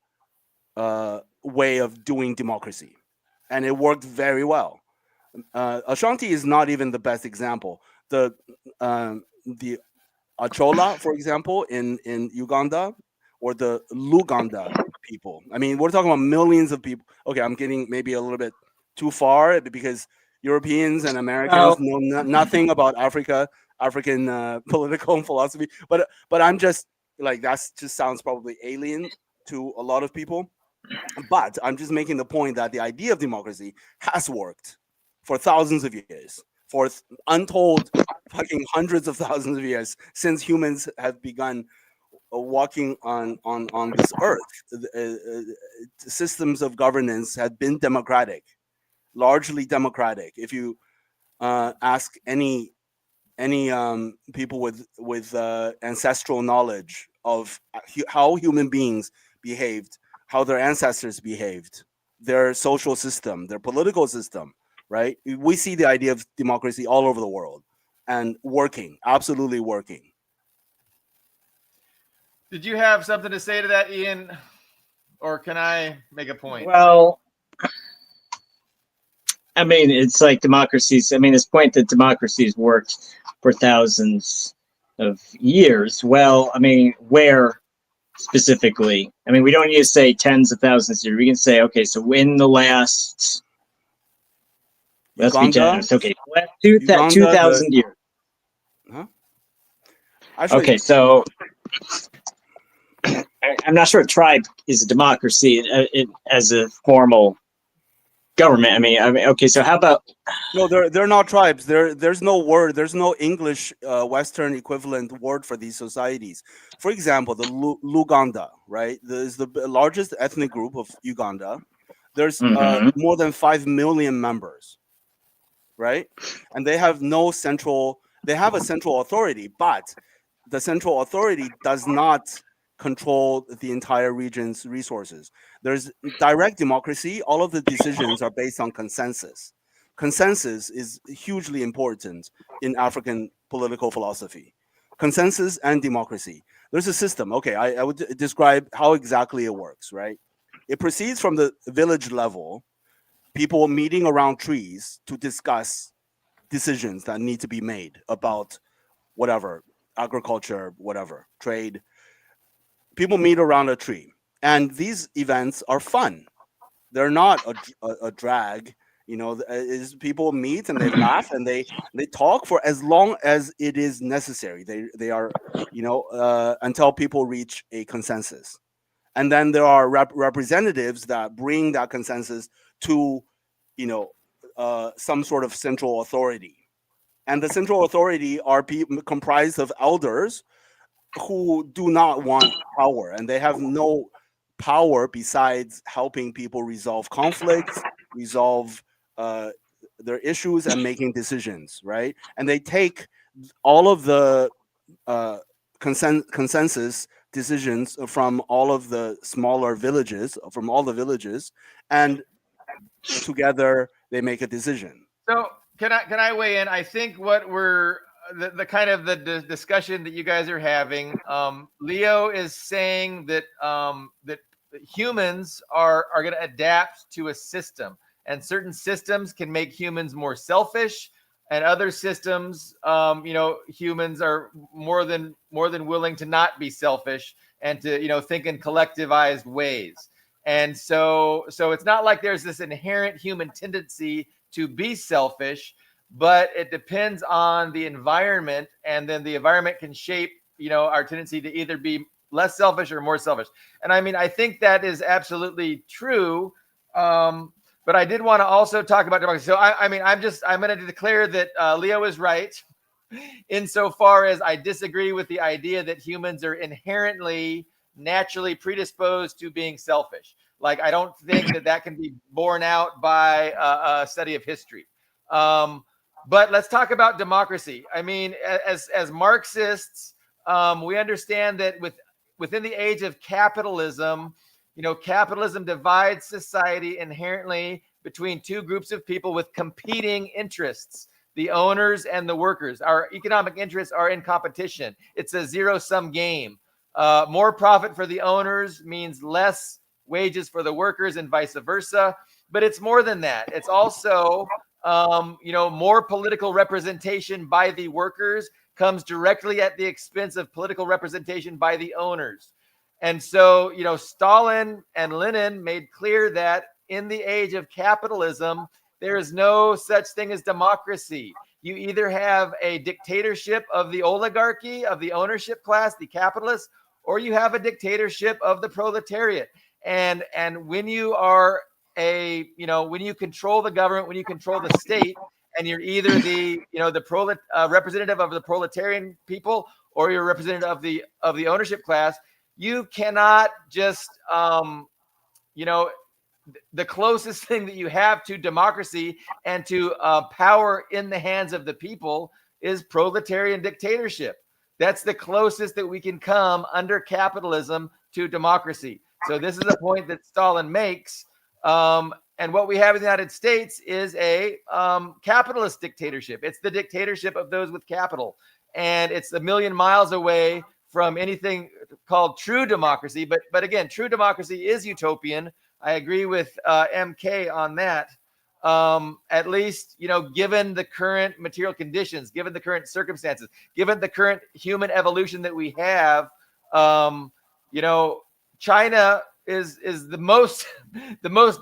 way of doing democracy, and it worked very well. Ashanti is not even the best example. The Achola, for example, in Uganda, or the Luganda people. I mean, we're talking about millions of people. Okay, I'm getting maybe a little bit too far, because Europeans and Americans Well, know nothing about African political philosophy. But I'm just like, that's just sounds probably alien to a lot of people. But I'm just making the point that the idea of democracy has worked for thousands of years, for untold fucking hundreds of thousands of years, since humans have begun walking on this earth. Systems of governance have been democratic, largely democratic. If you ask any people with ancestral knowledge of how human beings behaved, how their ancestors behaved, their social system, their political system, right? We see the idea of democracy all over the world, and working, absolutely working. Did you have something to say to that, Ian? Or can I make a point? well, I mean, it's like democracies. I mean, this point that democracies worked for thousands of years. Well, I mean, where specifically? I mean, we don't need to say tens of thousands of years. We can say, okay, so in the last, let's be Uganda, generous. Okay, last Uganda, 2,000 years. huh? Actually, Okay, so I'm not sure a tribe is a democracy as a formal government. I mean, okay, so how about no, they're not tribes. There's no word. There's no English Western equivalent word for these societies. For example, the Luganda, right? Is the largest ethnic group of Uganda. There's Mhm. more than 5 million members, right? And they have no central. They have a central authority, but the central authority does not control the entire region's resources. There's direct democracy. All of the decisions are based on consensus. Consensus is hugely important in African political philosophy. Consensus and democracy. There's a system. Okay, I would describe how exactly it works, right? It proceeds from the village level, people meeting around trees to discuss decisions that need to be made about whatever, agriculture, whatever, trade. people meet around a tree, and these events are fun. They're not a drag. Is people meet and they laugh and they talk for as long as it is necessary. They are, until people reach a consensus, and then there are representatives that bring that consensus to, some sort of central authority, and the central authority are comprised of elders who do not want power, and they have no power besides helping people resolve conflicts, resolve uh, their issues, and making decisions, right? And they take all of the uh, consensus decisions from all of the smaller villages, from all the villages, and together they make a decision. So can I weigh in? I think what we're the kind of the discussion that you guys are having. Leo is saying that that humans are going to adapt to a system, and certain systems can make humans more selfish, and other systems, humans are more than willing to not be selfish and to think in collectivized ways. And so it's not like there's this inherent human tendency to be selfish, but it depends on the environment, and then the environment can shape our tendency to either be less selfish or more selfish. And I mean, I think that is absolutely true. But I did want to also talk about democracy. So I'm going to declare that Leo is right insofar as I disagree with the idea that humans are inherently naturally predisposed to being selfish. Like, I don't think that can be borne out by a study of history. But let's talk about democracy. I mean, as Marxists, we understand that within the age of capitalism, capitalism divides society inherently between two groups of people with competing interests, the owners and the workers. Our economic interests are in competition. It's a zero-sum game. More profit for the owners means less wages for the workers, and vice versa. But it's more than that. It's also, more political representation by the workers comes directly at the expense of political representation by the owners. And so, Stalin and Lenin made clear that in the age of capitalism, there is no such thing as democracy. You either have a dictatorship of the oligarchy, of the ownership class, the capitalists, or you have a dictatorship of the proletariat. And when you are when you control the government, when you control the state, and you're either the representative of the proletarian people, or you're representative of the ownership class, you cannot just the closest thing that you have to democracy and to power in the hands of the people is proletarian dictatorship. That's the closest that we can come under capitalism to democracy. So this is a point that Stalin makes. And what we have in the United States is a capitalist dictatorship. It's the dictatorship of those with capital. And it's a million miles away from anything called true democracy. But again, true democracy is utopian. I agree with MK on that. At least, given the current material conditions, given the current circumstances, given the current human evolution that we have, China is the most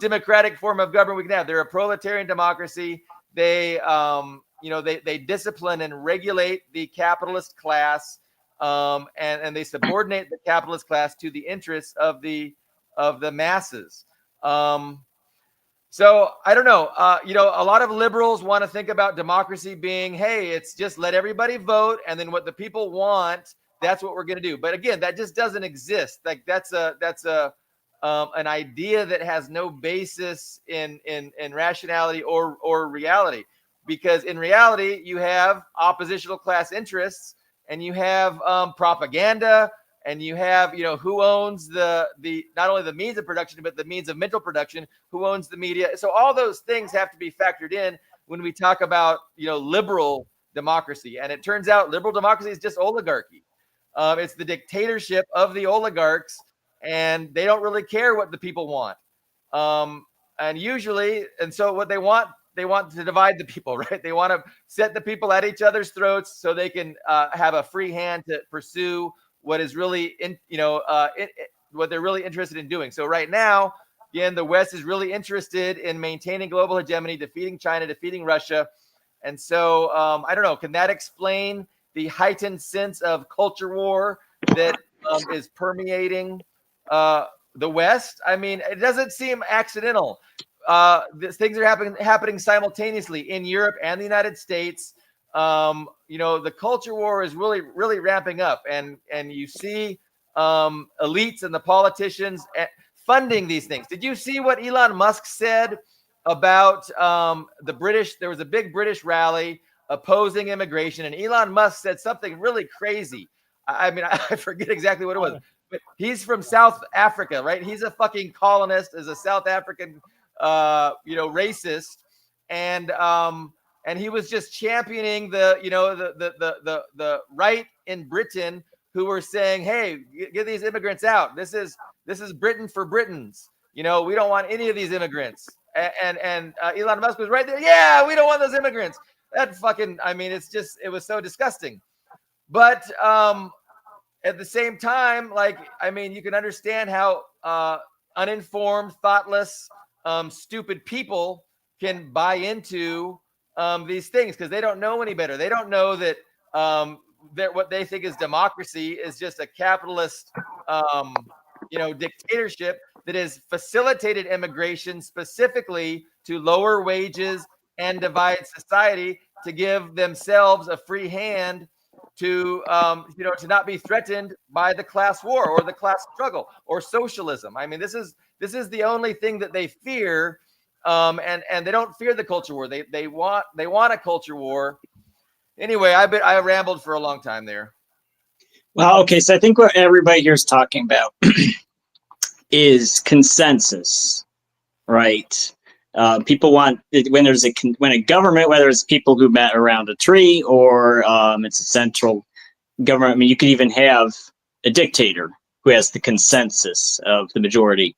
democratic form of government we can have. They're a proletarian democracy. They they discipline and regulate the capitalist class, and they subordinate the capitalist class to the interests of the masses. So I don't know. A lot of liberals want to think about democracy being, hey, it's just let everybody vote, and then what the people want, that's what we're going to do. But again, that just doesn't exist. Like that's an idea that has no basis in rationality or reality, because in reality you have oppositional class interests, and you have propaganda, and you have who owns the not only the means of production but the means of mental production, who owns the media. So all those things have to be factored in when we talk about liberal democracy. And it turns out liberal democracy is just oligarchy. It's the dictatorship of the oligarchs, and they don't really care what the people want. And so what they want to divide the people, right? They want to set the people at each other's throats so they can have a free hand to pursue what is really what they're really interested in doing. So right now, again, the West is really interested in maintaining global hegemony, defeating China, defeating Russia. And so I don't know, can that explain the heightened sense of culture war that is permeating the West? I mean, it doesn't seem accidental. Things are happening simultaneously in Europe and the United States. The culture war is really, really ramping up, and you see elites and the politicians funding these things. Did you see what Elon Musk said about the British? There was a big British rally opposing immigration, and Elon Musk said something really crazy. I mean, I forget exactly what it was, but he's from South Africa, right? He's a fucking colonist, is a South African, racist, and he was just championing the right in Britain, who were saying, "Hey, get these immigrants out. This is Britain for Britons. We don't want any of these immigrants." And Elon Musk was right there. Yeah, we don't want those immigrants. That fucking, I mean, it was so disgusting. But at the same time, you can understand how uninformed, thoughtless, stupid people can buy into these things because they don't know any better. They don't know that what they think is democracy is just a capitalist, dictatorship that has facilitated immigration specifically to lower wages and divide society to give themselves a free hand to not be threatened by the class war or the class struggle or socialism. I mean, this is the only thing that they fear, and they don't fear the culture war. They want a culture war. Anyway, I rambled for a long time there. Well, okay, so I think what everybody here is talking about is consensus, right? People want, when a government, whether it's people who met around a tree or it's a central government. I mean, you could even have a dictator who has the consensus of the majority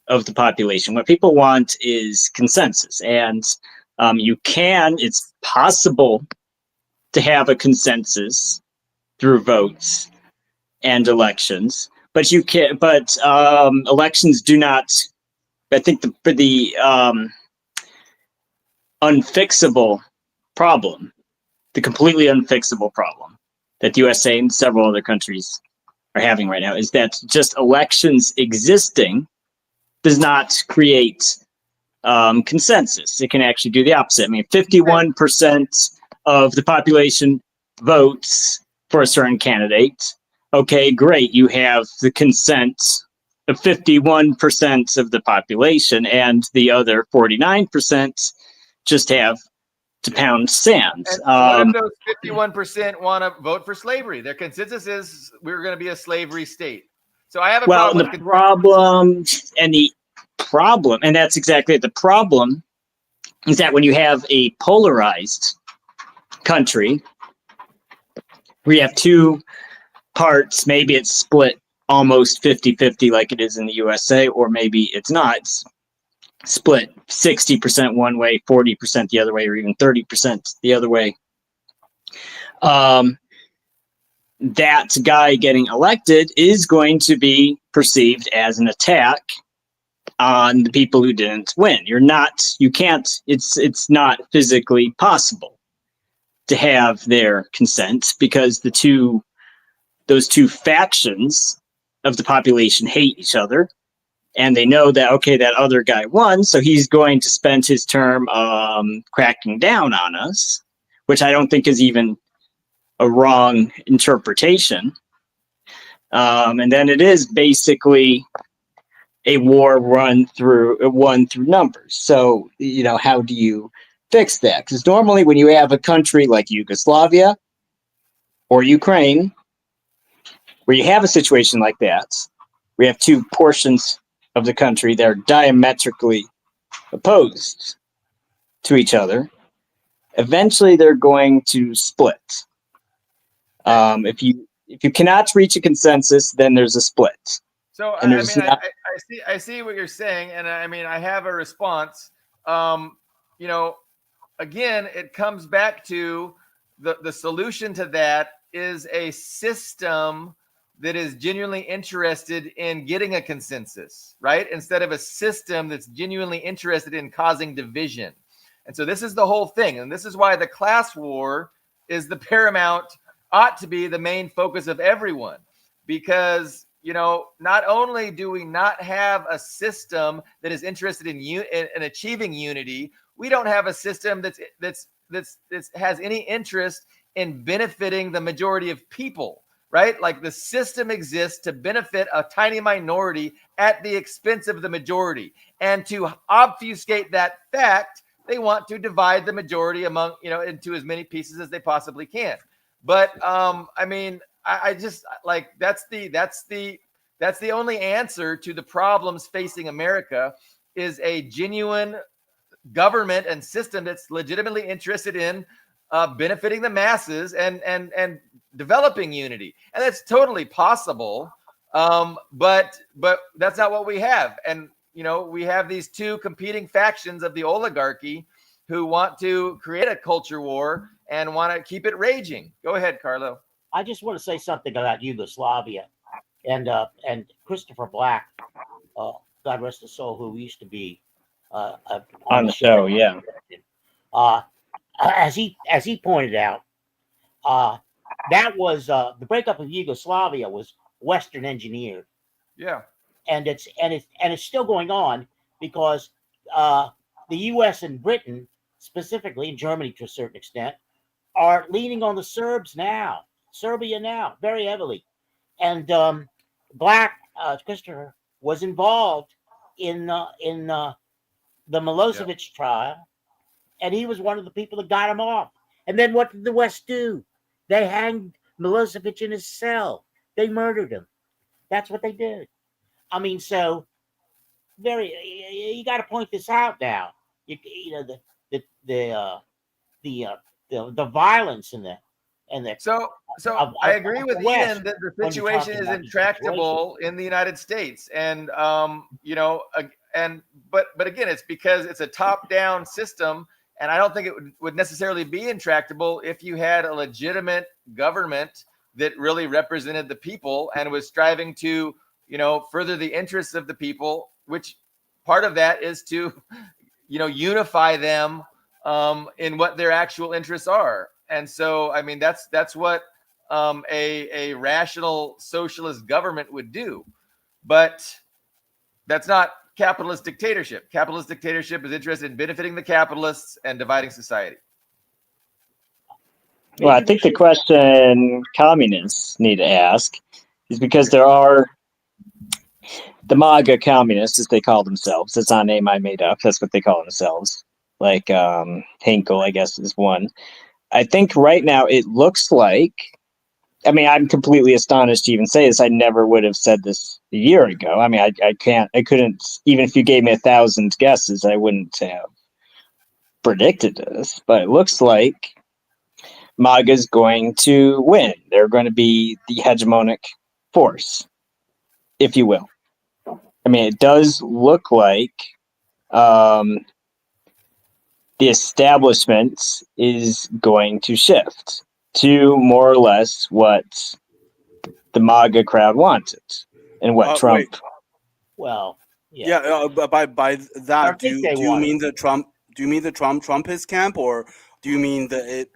of the population. What people want is consensus, and it's possible to have a consensus through votes and elections, but elections do not. I think the unfixable problem, the completely unfixable problem that the USA and several other countries are having right now, is that just elections existing does not create consensus. It can actually do the opposite. I mean, 51% of the population votes for a certain candidate. Okay, great. You have the consent of 51% of the population, and the other 49% just have to pound sand. And what if those 51% want to vote for slavery? Their consensus is we're going to be a slavery state. So I have a problem. And that's exactly it. The problem is that when you have a polarized country, we have two parts, maybe it's split almost 50-50 like it is in the USA, or maybe it's not. It's split 60% one way, 40% the other way, or even 30% the other way. That guy getting elected is going to be perceived as an attack on the people who didn't win. It's not physically possible to have their consent, because those two factions of the population hate each other, and they know that, okay, that other guy won, so he's going to spend his term cracking down on us, which I don't think is even a wrong interpretation. And then it is basically a war won through numbers. So, how do you fix that? Because normally when you have a country like Yugoslavia or Ukraine, where you have a situation like that, we have two portions of the country that are diametrically opposed to each other, eventually they're going to split. If you cannot reach a consensus, then there's a split. So I see what you're saying, and I have a response. Again, it comes back to the solution to that is a system that is genuinely interested in getting a consensus, right? Instead of a system that's genuinely interested in causing division. And so this is the whole thing. And this is why the class war is the paramount, ought to be the main focus of everyone. Because, you know, not only do we not have a system that is interested in achieving unity, we don't have a system that has any interest in benefiting the majority of people, right? Like the system exists to benefit a tiny minority at the expense of the majority. And to obfuscate that fact, they want to divide the majority among, you know, into as many pieces as they possibly can. But I mean, I just like that's the only answer to the problems facing America is a genuine government and system that's legitimately interested in benefiting the masses and developing unity. And that's totally possible. But that's not what we have. And you know, we have these two competing factions of the oligarchy who want to create a culture war and want to keep it raging. Go ahead, Carlo. I just want to say something about Yugoslavia and Christopher Black, God rest his soul, who used to be On the show, yeah. As he pointed out, that was the breakup of Yugoslavia was Western engineered. Yeah. And it's still going on because the U.S. and Britain, specifically, and Germany to a certain extent, are leaning on the Serbia now, very heavily. And Black Christopher was involved in the Milosevic trial, and he was one of the people that got him off. And then what did the West do? They hanged Milosevic in his cell. They murdered him. That's what they did. I mean, so you got to point this out now. You know the violence and the So I agree with Ian that the situation is intractable in the United States, and you know, but again, it's because it's a top-down system, and I don't think it would necessarily be intractable if you had a legitimate government that really represented the people and was striving to, you know, further the interests of the people, which part of that is to, you know, unify them in what their actual interests are. And so, I mean, that's what a rational socialist government would do. But that's not capitalist dictatorship. Capitalist dictatorship is interested in benefiting the capitalists and dividing society. Well, I think the question communists need to ask is because there are the MAGA communists, as they call themselves. That's not a name I made up. That's what they call themselves. Like Hinkle, I guess, is one. I think right now it looks like, I mean, I'm completely astonished to even say this. I never would have said this a year ago. I mean, I couldn't, even if you gave me 1,000 guesses, I wouldn't have predicted this. But it looks like MAGA is going to win. They're going to be the hegemonic force, if you will. I mean, it does look like the establishment is going to shift to more or less what the MAGA crowd wanted and what Trump. Wait. Well, by that, do you mean the Trump? Do you mean the Trumpist camp, or do you mean the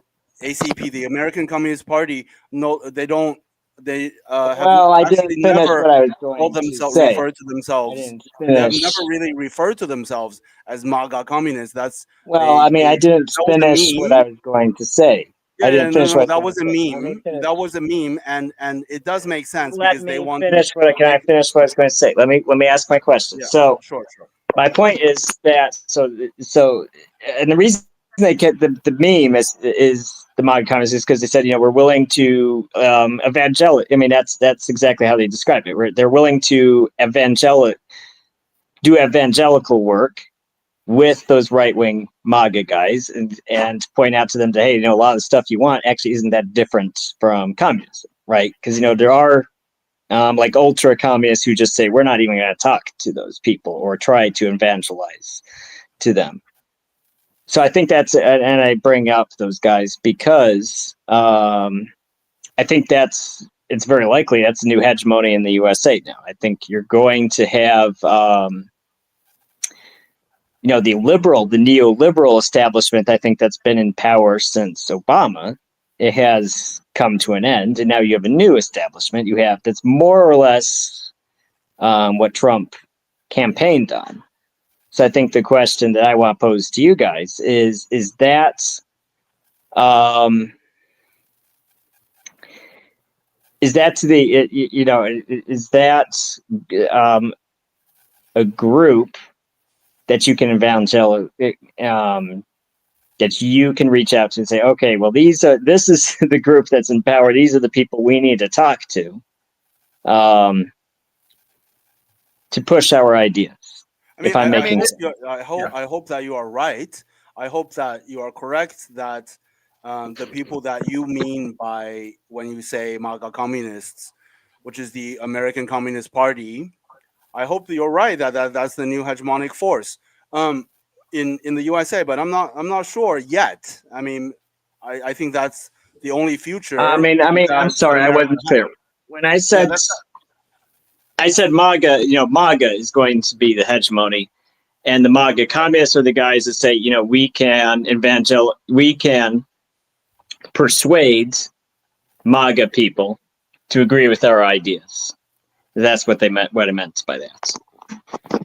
ACP, the American Communist Party? No, they don't. They well, I didn't finish what I was going to say. Referred to themselves. They have never really referred to themselves as MAGA communists. That's I mean, I didn't finish what I was going to say. Yeah, I didn't finish what that was a meme. That was a meme, and it does make sense because they want. Can I finish what I was going to say? Let me ask my question. Yeah, so, sure. My point is that and the reason they get the meme is the MAGA communists is because they said, you know, we're willing to I mean, that's exactly how they describe it. They're willing to do evangelical work with those right-wing MAGA guys and point out to them that, hey, you know, a lot of the stuff you want actually isn't that different from communism, right? Because, you know, there are like ultra communists who just say, we're not even going to talk to those people or try to evangelize to them. So I think and I bring up those guys because I think that's it's very likely that's a new hegemony in the USA now. I think you're going to have, the neoliberal establishment. I think that's been in power since Obama. It has come to an end, and now you have a new establishment. You have that's more or less what Trump campaigned on. So I think the question that I want to pose to you guys is that is that to the is that a group that you can that you can reach out to and say, okay, well, this is the group that's in power. These are the people we need to talk to push our ideas. I mean, If I'm I making hope sense. I hope that you are right. I hope that you are correct that the people that you mean by when you say MAGA communists, which is the American Communist Party, I hope that you're right that's the new hegemonic force in the USA. But I'm not sure yet. I mean, I think that's the only future. I'm that sorry, I America wasn't clear. When I said that's MAGA, MAGA is going to be the hegemony, and the MAGA communists are the guys that say, we can persuade MAGA people to agree with our ideas. That's what I meant by that.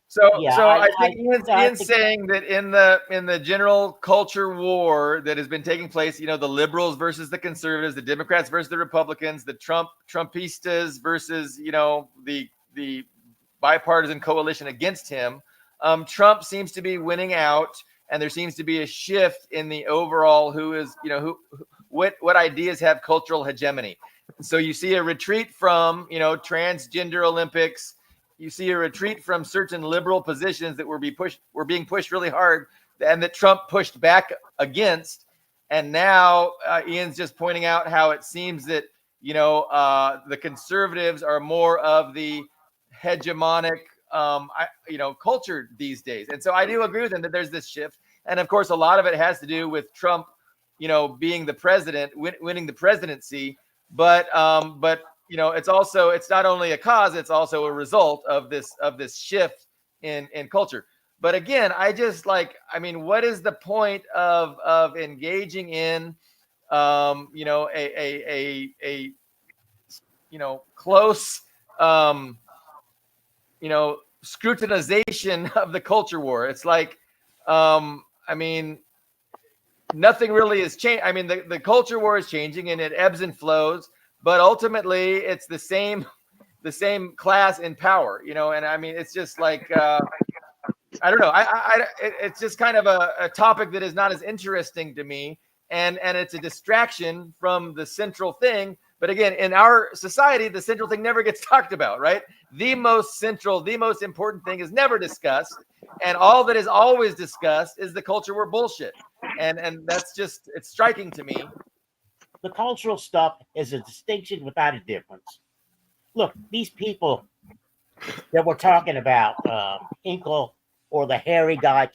So, Yeah, I think I Ian's think- saying that in the general culture war that has been taking place, the liberals versus the conservatives, the Democrats versus the Republicans, the Trumpistas versus the bipartisan coalition against him. Trump seems to be winning out, and there seems to be a shift in the overall what ideas have cultural hegemony. So you see a retreat from transgender Olympics. You see a retreat from certain liberal positions that were being pushed really hard, and that Trump pushed back against. And now Ian's just pointing out how it seems that the conservatives are more of the hegemonic culture these days. And so I do agree with him that there's this shift, and of course a lot of it has to do with Trump being the president, winning the presidency. But it's not only a cause, it's also a result of this shift in culture. But again, what is the point of engaging in a close scrutinization of the culture war? It's like nothing really has changed. The culture war is changing, and it ebbs and flows, but ultimately it's the same class in power, and it's just like I don't know. It's just kind of a topic that is not as interesting to me, and it's a distraction from the central thing. But again, in our society, the central thing never gets talked about, right? The most important thing is never discussed, and all that is always discussed is the culture war bullshit. And that's just, it's striking to me. The cultural stuff is a distinction without a difference. Look, these people that we're talking about, Inkle or the hairy guy,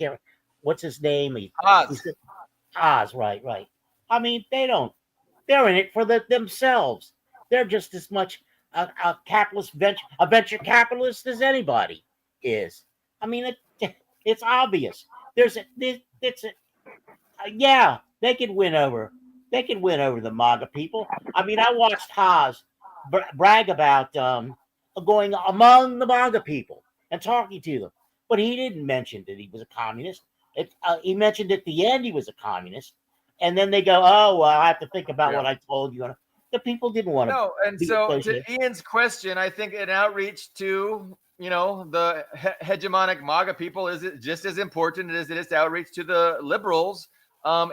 what's his name? Oz, right. They're in it for themselves. They're just as much a venture capitalist as anybody is. It's obvious. Yeah, they can win over the MAGA people. I watched Haas brag about going among the MAGA people and talking to them, but he didn't mention that he was a communist. He mentioned at the end he was a communist, and then they go, "Oh, well, I have to think about what I told you." The people didn't want to. No, and so to Ian's question, I think an outreach to the hegemonic MAGA people is just as important as it is to outreach to the liberals.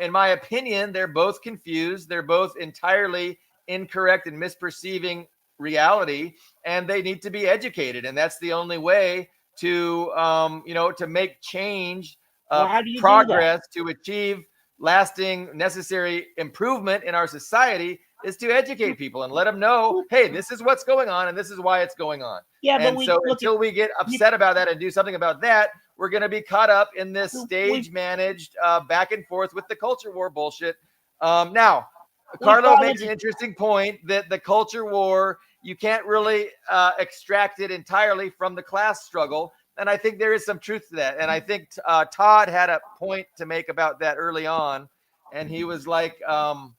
In my opinion, they're both confused. They're both entirely incorrect and misperceiving reality, and they need to be educated. And that's the only way to to make change, progress, to achieve lasting necessary improvement in our society, is to educate people and let them know, hey, this is what's going on and this is why it's going on. Yeah, and until we get upset about that and do something about that, we're going to be caught up in this stage managed back and forth with the culture war bullshit. Now, Carlo makes an interesting point that the culture war you can't really extract it entirely from the class struggle. And I think there is some truth to that. And I think Todd had a point to make about that early on. And he was like, what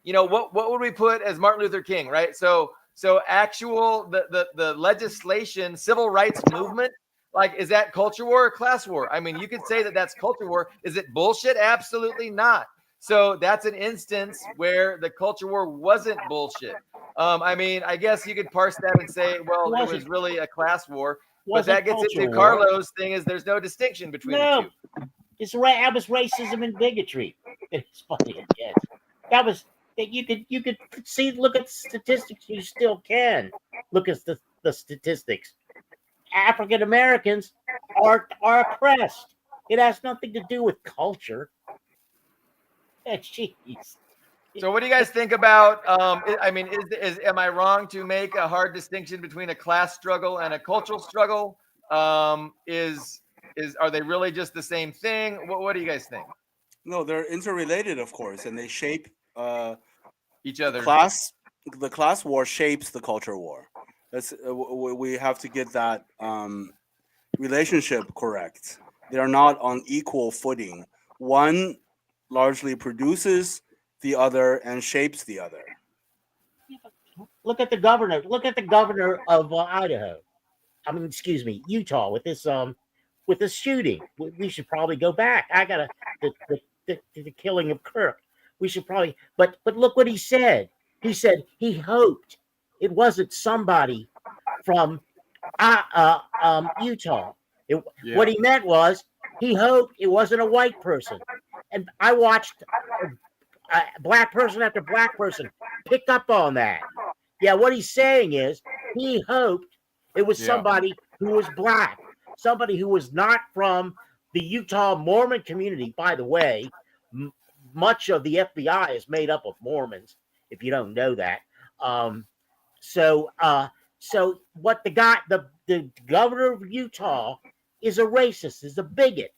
would we put as Martin Luther King, right? So actual the legislation, civil rights movement, like, is that culture war or class war? I mean, you could say that that's culture war. Is it bullshit? Absolutely not. So that's an instance where the culture war wasn't bullshit. I mean, I guess you could parse that and say, well, it was really a class war. But that gets into Carlos' thing, is there's no distinction between the two. That was racism and bigotry. It's funny, yes. That was that you could see. Look at statistics. You still can look at the statistics. African Americans are oppressed. It has nothing to do with culture. Jeez. So what do you guys think about? I mean, am I wrong to make a hard distinction between a class struggle and a cultural struggle? Are they really just the same thing? What do you guys think? No, they're interrelated, of course, and they shape each other. The class war shapes the culture war. That's we have to get that relationship correct. They are not on equal footing. One largely produces the other and shapes the other. Look at the governor. Look at the governor of Idaho. I mean, excuse me, Utah, with this shooting. We should probably go back. I gotta the killing of Kirk. We should probably. But look what he said. He said he hoped it wasn't somebody from Utah. What he meant was he hoped it wasn't a white person. And I watched black person after black person pick up on that. Yeah, what he's saying is he hoped it was somebody who was black, somebody who was not from the Utah Mormon community. By the way, much of the FBI is made up of Mormons, if you don't know that. So what the governor of Utah is a racist, is a bigot.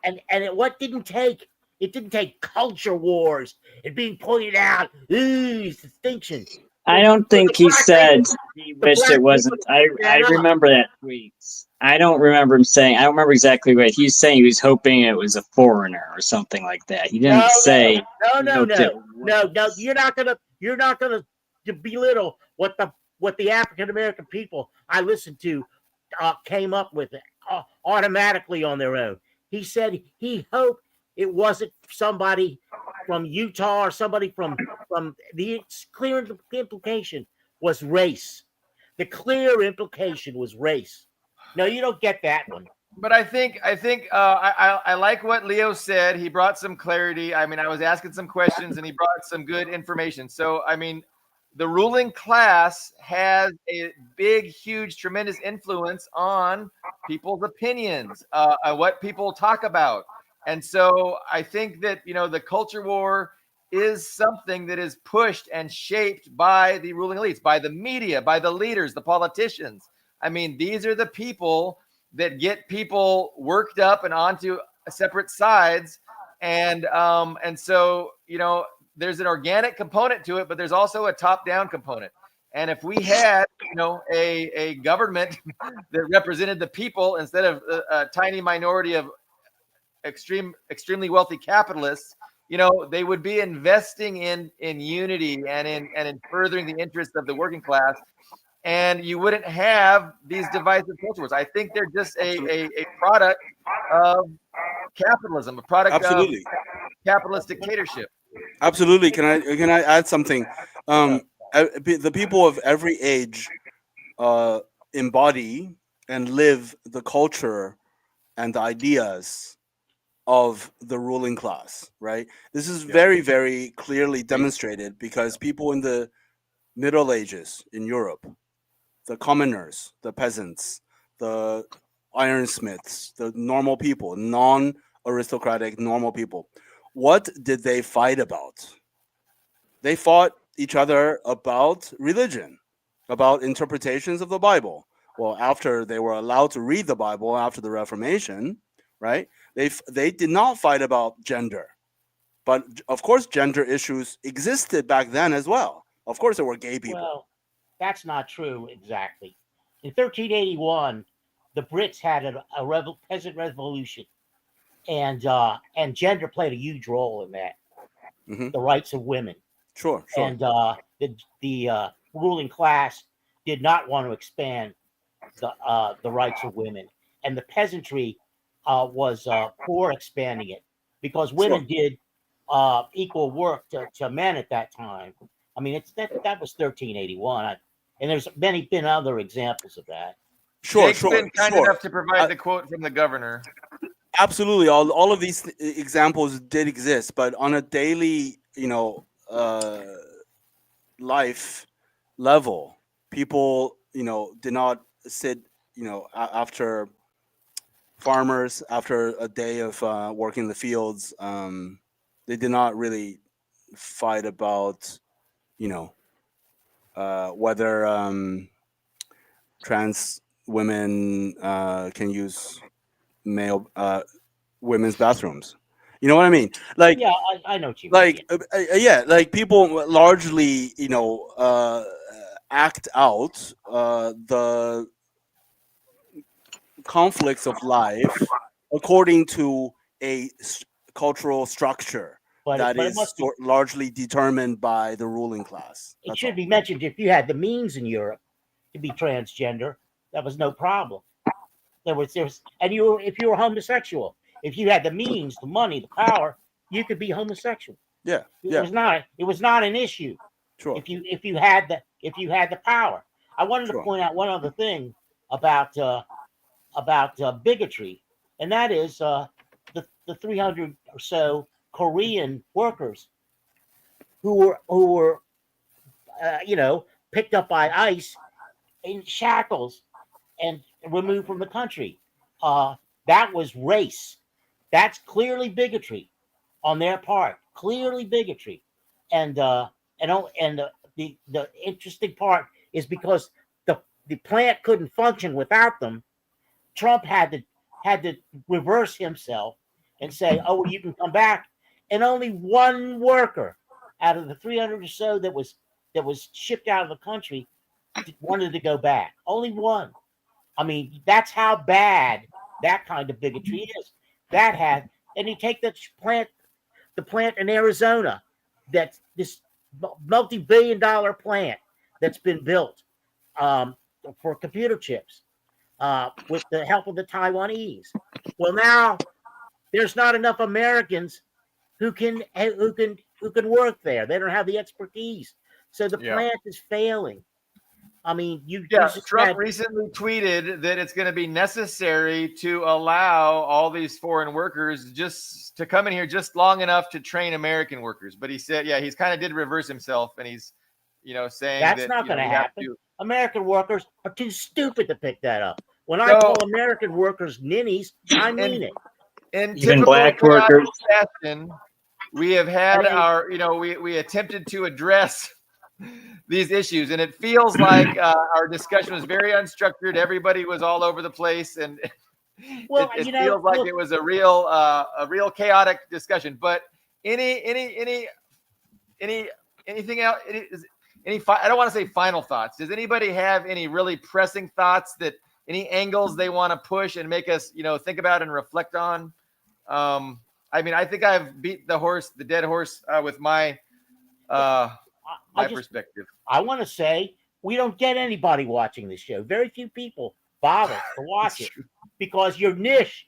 And it didn't take culture wars and being pointed out, distinction. I don't think he said he wished it wasn't. I remember that tweet. I don't remember him saying. I don't remember exactly what he was saying. He was hoping it was a foreigner or something like that. He didn't say. No. You're not gonna belittle what the African American people I listened to came up with it automatically on their own. He said he hoped it wasn't somebody from Utah or somebody from the clear implication was race. The clear implication was race. No, you don't get that one. But I think I like what Leo said. He brought some clarity. I mean, I was asking some questions and he brought some good information. So, I mean, the ruling class has a big, huge, tremendous influence on people's opinions, what people talk about. And so I think that, the culture war is something that is pushed and shaped by the ruling elites, by the media, by the leaders, the politicians. I mean, these are the people that get people worked up and onto separate sides. And so, there's an organic component to it, but there's also a top-down component. And if we had, a government that represented the people instead of a tiny minority of extremely wealthy capitalists, they would be investing in unity and in furthering the interests of the working class. And you wouldn't have these divisive culture wars. I think they're just a product of capitalism, a product of capitalist dictatorship. Absolutely. Can I add something? The people of every age embody and live the culture and the ideas of the ruling class, right? This is very, very clearly demonstrated because people in the Middle Ages in Europe, the commoners, the peasants, the ironsmiths, the normal people, non-aristocratic normal people, what did they fight about? They fought each other about religion, about interpretations of the Bible. Well, after they were allowed to read the Bible after the Reformation, right? They did not fight about gender. But of course, gender issues existed back then as well. Of course, there were gay people. Well, that's not true exactly. In 1381, the Brits had a peasant revolution, and gender played a huge role in that. Hmm. The rights of women, Sure, sure. and the ruling class did not want to expand the rights of women, and the peasantry was for expanding it because women did equal work to men at that time. I mean, that was 1381, and there's been other examples of that. Sure, Jake's sure, been kind sure. enough to provide the quote from the governor. Absolutely, all of these examples did exist, but on a daily, life level, people, did not sit, after farmers after a day of working the fields. They did not really fight about, you know, whether trans women can use male women's bathrooms. You know what I mean? Like, Yeah, I know what you mean. yeah, like people largely, act out the conflicts of life according to a cultural structure But that it is must be. largely determined by the ruling class. It That's should all. be mentioned if you had the means in Europe to be transgender, that was no problem. And if you were homosexual, if you had the means, the money, the power, you could be homosexual. Yeah, It yeah, was not an issue sure, if you had the power. I wanted to sure. point out one other thing about bigotry, and that is the 300 or so Korean workers who were picked up by ICE in shackles and removed from the country. That was race. That's clearly bigotry on their part. Clearly bigotry, and the interesting part is because the plant couldn't function without them. Trump had to reverse himself and say, "Oh, well, you can come back." And only one worker out of the 300 or so that was shipped out of the country wanted to go back. Only one. I mean, that's how bad that kind of bigotry is. And you take the plant in Arizona, that's this multi-billion-dollar plant that's been built um, for computer chips with the help of the Taiwanese. Well, now there's not enough Americans who can work there. They don't have the expertise, so the Yeah. plant is failing. I mean, you Yeah, just Trump had, recently tweeted that it's going to be necessary to allow all these foreign workers just to come in here just long enough to train American workers. But he said, yeah, he's kind of did reverse himself, and he's, saying that's that not going to we have happen. to. American workers are too stupid to pick that up. When I So- call American workers ninnies, I mean it. In Even typical black chaotic workers. fashion, we have had And- our, we attempted to address these issues, and it feels like our discussion was very unstructured. Everybody was all over the place, and Well, it feels like look, it was a real chaotic discussion. But anything else? I don't want to say final thoughts. Does anybody have any really pressing thoughts that any angles they want to push and make us, think about and reflect on? I mean, I think I've beat the dead horse, with my perspective. I want to say we don't get anybody watching this show. Very few people bother to watch it because your niche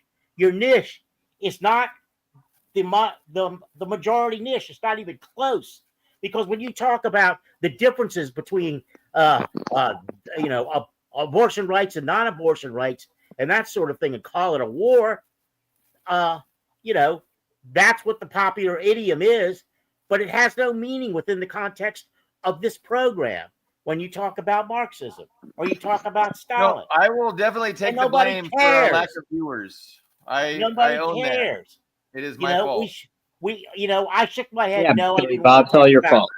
is not the majority niche. It's not even close. Because when you talk about the differences between abortion rights and non-abortion rights and that sort of thing, and call it a war, that's what the popular idiom is. But it has no meaning within the context of this program when you talk about Marxism or you talk about Stalin. No, I will definitely take the nobody blame for our lack cares. of viewers. I Nobody own cares. that. It is my fault. I shook my head. Yeah, No, I Billy didn't Bob, want it's to all talk your about- fault.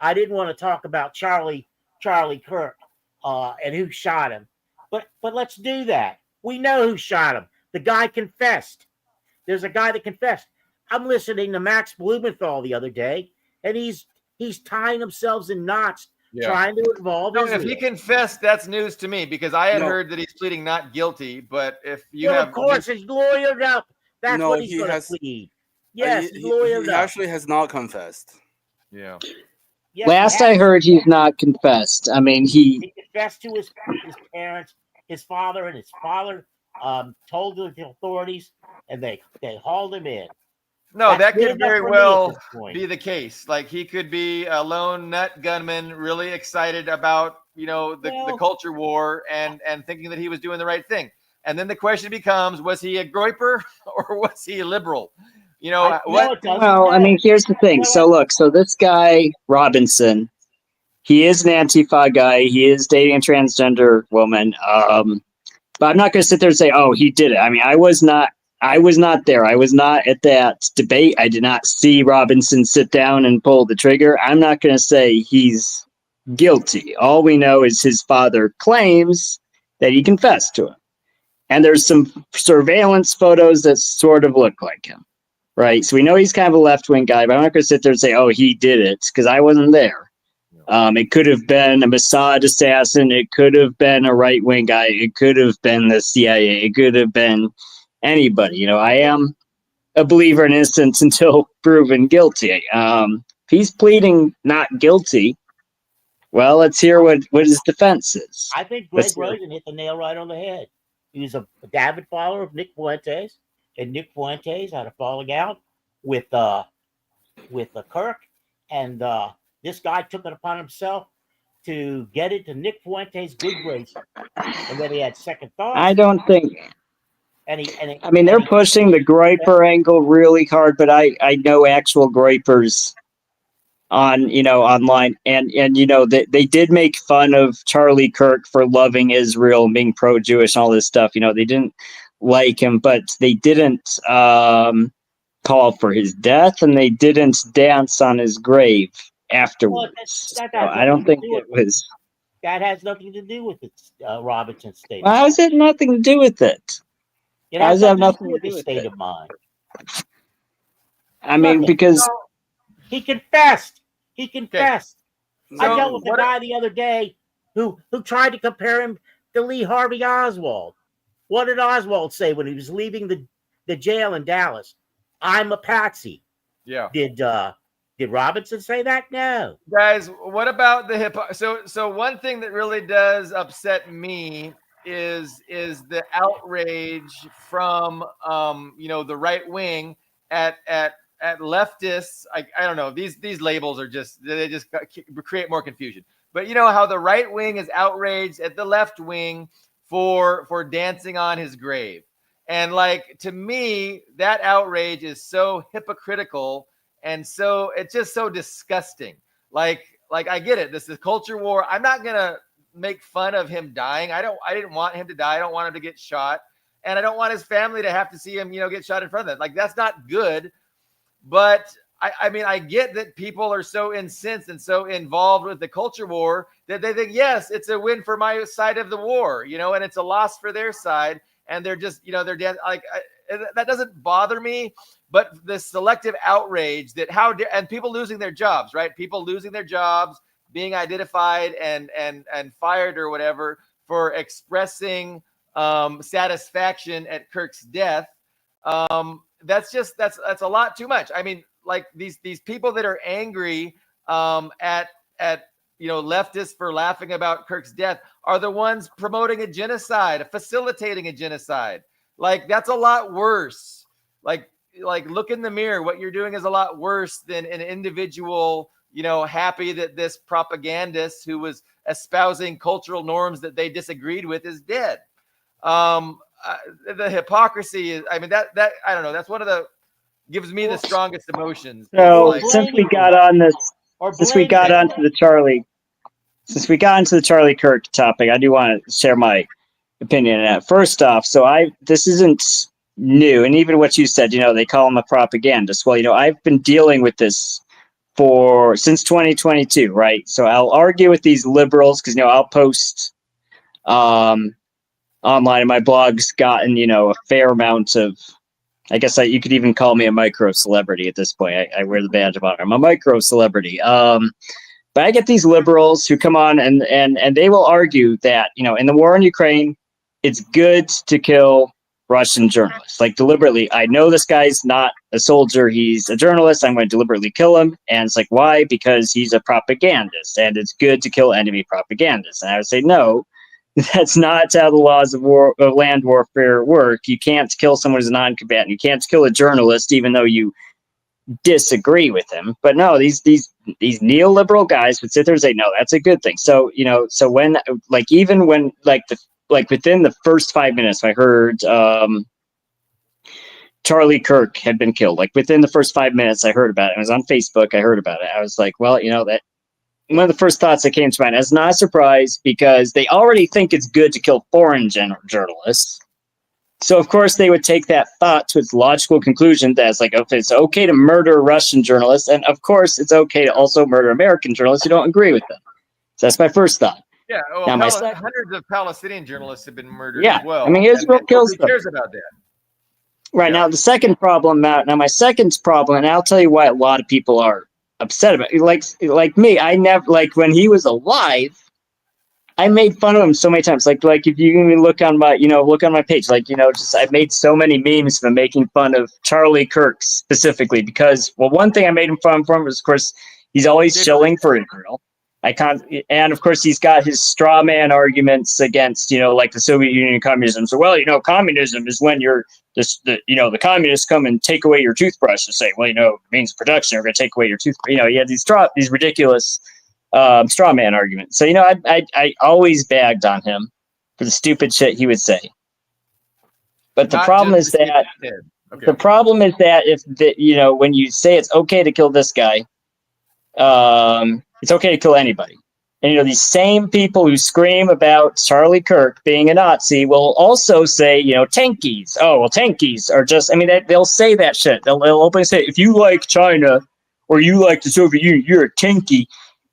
I didn't want to talk about Charlie Kirk and who shot him. But let's do that. We know who shot him. The guy confessed. There's a guy that confessed. I'm listening to Max Blumenthal the other day, and he's he's tying themselves in knots Yeah. trying to involve No, Israel. if he confessed, that's news to me because I had No. heard that he's pleading not guilty. But if you Well, have, of course, he's lawyered up. That's No, what he's he going to has- plead. Yes, he's he lawyered up. actually has not confessed. yeah, Yes, Last he I has. heard, he's not confessed. I mean, He confessed to his parents, his father, and his father told the authorities, and they hauled him in. no, That's that good could enough very for me at well this point. be the case. Like he could be a lone nut gunman, really excited about the Well- culture war and thinking that he was doing the right thing. And then the question becomes: was he a groiper or was he a liberal? No, What? it doesn't well, I matter. mean, here's the thing. You know So look, so this guy Robinson, he is an Antifa guy. He is dating a transgender woman. But I'm not going to sit there and say, "Oh, he did it." I mean, I was not there. I was not at that debate. I did not see Robinson sit down and pull the trigger. I'm not going to say he's guilty. All we know is his father claims that he confessed to him. And there's some surveillance photos that sort of look like him, right? So we know he's kind of a left-wing guy, but I'm not going to sit there and say, "Oh, he did it," because I wasn't there. It could have been a Mossad assassin. It could have been a right-wing guy. It could have been the CIA. It could have been anybody. I am a believer in innocence until proven guilty. If he's pleading not guilty, well, let's hear what his defense is. I think Greg Let's hear it. Rosen hit the nail right on the head. He was a avid follower of Nick Fuentes, and Nick Fuentes had a falling out with Kirk, and this guy took it upon himself to get into Nick Fuentes' good grace, and then he had second thoughts. I don't think. And he, I mean, they're pushing the groiper angle really hard, but I know actual groipers on online, and they did make fun of Charlie Kirk for loving Israel, being pro-Jewish, and all this stuff. They didn't like him, but they didn't call for his death, and they didn't dance on his grave afterwards. Well, So I don't think it was. that has nothing to do with it. Robinson's state. Well, how's it nothing to do with it? It how has does that have nothing to do nothing with to do his with state it? of mind. I mean, Nothing. because He confessed. He confessed. I So dealt with a what- guy the other day who tried to compare him to Lee Harvey Oswald. What did Oswald say when he was leaving the jail in Dallas? "I'm a patsy." Yeah. Did Robinson say that? No. Guys, what about the hip hop? So one thing that really does upset me is the outrage from the right wing at leftists. I don't know. These labels are just create more confusion. But you know how the right wing is outraged at the left wing for dancing on his grave. And like, to me, that outrage is so hypocritical. And so it's just so disgusting. Like I get it. This is culture war. I'm not going to make fun of him dying. I didn't want him to die. I don't want him to get shot. And I don't want his family to have to see him, get shot in front of them. Like, that's not good. But I mean, I get that people are so incensed and so involved with the culture war that they think, yes, it's a win for my side of the war, and it's a loss for their side. And they're just, they're like, that doesn't bother me. But the selective outrage that and people losing their jobs, right? People losing their jobs, being identified and fired or whatever for expressing satisfaction at Kirk's death. That's a lot too much. I mean, like these people that are angry at leftists for laughing about Kirk's death are the ones promoting a genocide, facilitating a genocide. Like, that's a lot worse. Like look in the mirror. What you're doing is a lot worse than an individual, happy that this propagandist who was espousing cultural norms that they disagreed with is dead. The hypocrisy is, I mean, that I don't know. That's one of the gives me the strongest emotions. so Like, since we got on this, since we got onto the Charlie Kirk topic, I do want to share my opinion on that. First off, this isn't new, and even what you said, they call him a propagandist. Well, I've been dealing with this since 2022, right? So I'll argue with these liberals because I'll post online, and my blog's gotten a fair amount of I guess you could even call me a micro celebrity at this point. I wear the badge of honor. I'm a micro celebrity. But I get these liberals who come on and they will argue that, in the war in Ukraine, it's good to kill Russian journalists. Like deliberately, I know this guy's not a soldier, he's a journalist, I'm going to deliberately kill him. And it's like, why? Because he's a propagandist and it's good to kill enemy propagandists. And I would say, no, that's not how the laws of land warfare work. You can't kill someone who's a non-combatant. You can't kill a journalist, even though you disagree with him. But no, these neoliberal guys would sit there and say, no, that's a good thing. So so when even when within the first 5 minutes, I heard Charlie Kirk had been killed. Like within the first 5 minutes, I heard about it. It was on Facebook. I heard about it. I was like, well, that one of the first thoughts that came to mind. It's not a surprise because they already think it's good to kill foreign journalists. So, of course, they would take that thought to its logical conclusion that it's like, okay, it's okay to murder Russian journalists. And, of course, it's okay to also murder American journalists who don't agree with them. So that's my first thought. Yeah, well, Now, hundreds of Palestinian journalists have been murdered Yeah, as well. I mean, Israel kills nobody them. cares about that. Right. Yeah. Now, the second problem, my second problem, and I'll tell you why a lot of people are upset about it. Like me, I never, when he was alive, I made fun of him so many times. Like if you even look on my page, I've made so many memes from making fun of Charlie Kirk specifically because, well, one thing I made him fun for was, of course, he's always shilling for Israel. And of course, he's got his straw man arguments against, the Soviet Union and communism. So, well, communism is when the communists come and take away your toothbrush and say, well, it means production. We're going to take away your toothbrush. He had these ridiculous straw man argument. So, I always bagged on him for the stupid shit he would say. But the problem is that when you say it's okay to kill this guy, it's okay to kill anybody. And these same people who scream about Charlie Kirk being a Nazi will also say, tankies. Oh, well, tankies are just. I mean, they'll say that shit. They'll openly say, if you like China or you like the Soviet Union, you're a tanky.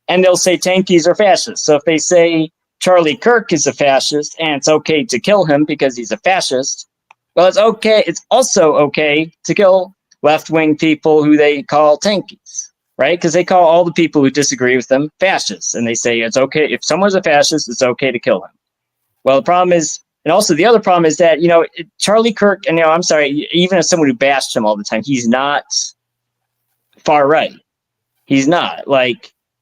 And they'll say tankies are fascists. So if they say Charlie Kirk is a fascist and it's okay to kill him because he's a fascist, well, it's okay. It's also okay to kill left-wing people who they call tankies, right? Because they call all the people who disagree with them fascists. And they say it's okay. If someone's a fascist, it's okay to kill him. Well, the problem is, and also the other problem is that, Charlie Kirk, and I'm sorry, even as someone who bashed him all the time, he's not far right. He's not.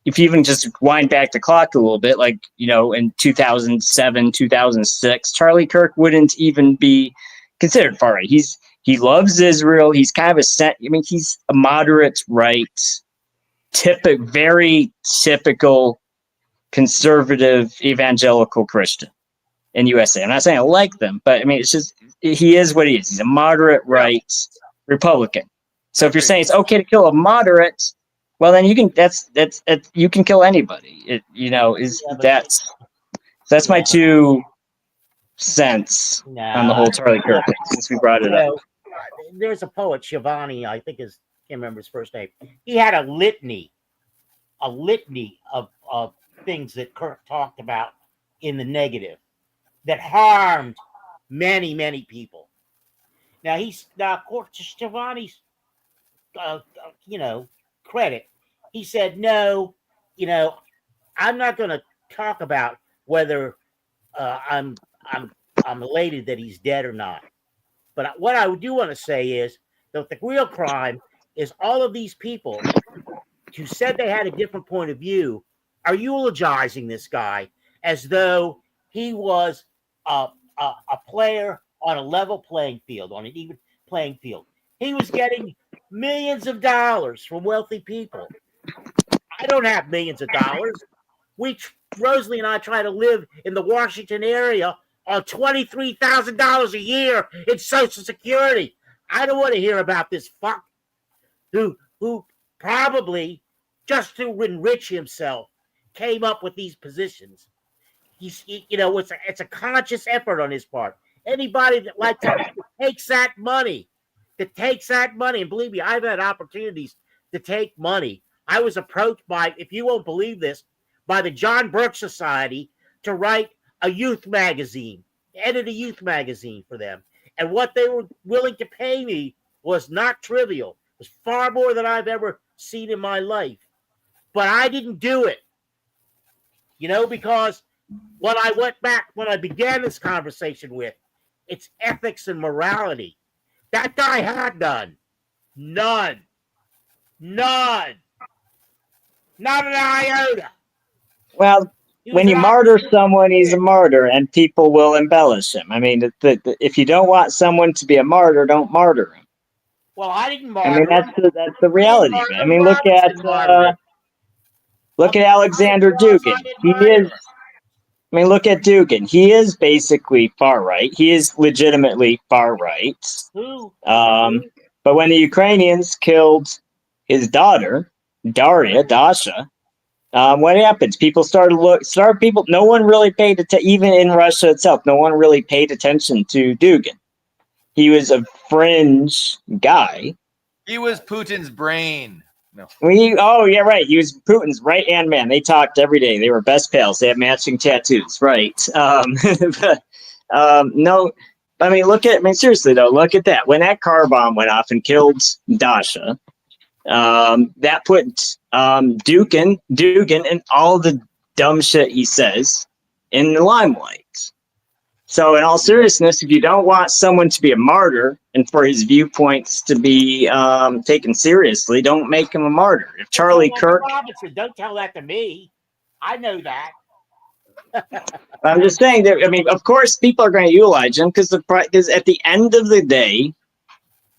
If you even just wind back the clock a little bit, in 2007, 2006, Charlie Kirk wouldn't even be considered far right. He loves Israel. He's kind of he's a moderate right, very typical conservative evangelical Christian in USA. I'm not saying I like them, but it's just he is what he is. He's a moderate right Republican. So if you're saying it's okay to kill a moderate, well, then you can. You can kill anybody. That's my 2 cents on the whole Charlie Kirk thing, since we brought it up. There's a poet, Shivani, I think can't remember his first name. He had a litany of things that Kirk talked about in the negative that harmed many, many people. Now of course, to Shivani's credit, he said, no, I'm not going to talk about whether I'm elated that he's dead or not. But what I do want to say is that the real crime is all of these people who said they had a different point of view are eulogizing this guy as though he was a player on a level playing field, on an even playing field. He was getting millions of dollars from wealthy people. I don't have millions of dollars. Rosalie and I try to live in the Washington area on $23,000 a year in Social Security. I don't want to hear about this fuck who probably just to enrich himself came up with these positions. It's a conscious effort on his part. Anybody that takes that money, and believe me, I've had opportunities to take money. I was approached by, if you won't believe this, by the John Burke Society to write a youth magazine, edit a youth magazine for them. And what they were willing to pay me was not trivial. It was far more than I've ever seen in my life. But I didn't do it, because when I went back, when I began this conversation with, it's ethics and morality. That guy had none. None. Not an iota. Well, He when was you an martyr opportunist. someone, he's a martyr, and people will embellish him. I mean, if you don't want someone to be a martyr, don't martyr him. Well, I didn't I mean, martyr him. that's the reality of it. I mean, look at Alexander Dugin. I mean, look at Dugin. He is basically far right. He is legitimately far right. Who? But when the Ukrainians killed his daughter, Dasha, what happens? People no one really paid attention, even in Russia itself, no one really paid attention to Dugin. He was a fringe guy. He was Putin's brain. No. Yeah, right. He was Putin's right-hand man. They talked every day. They were best pals. They had matching tattoos, right? No, I mean, seriously though, look at that. When that car bomb went off and killed Dasha, that put Dugin and all the dumb shit he says in the limelight. So in all seriousness, if you don't want someone to be a martyr and for his viewpoints to be taken seriously, don't make him a martyr. If Charlie Kirk... Robinson, don't tell that to me. I know that. I'm just saying that, I mean, of course people are going to utilize him because at the end of the day,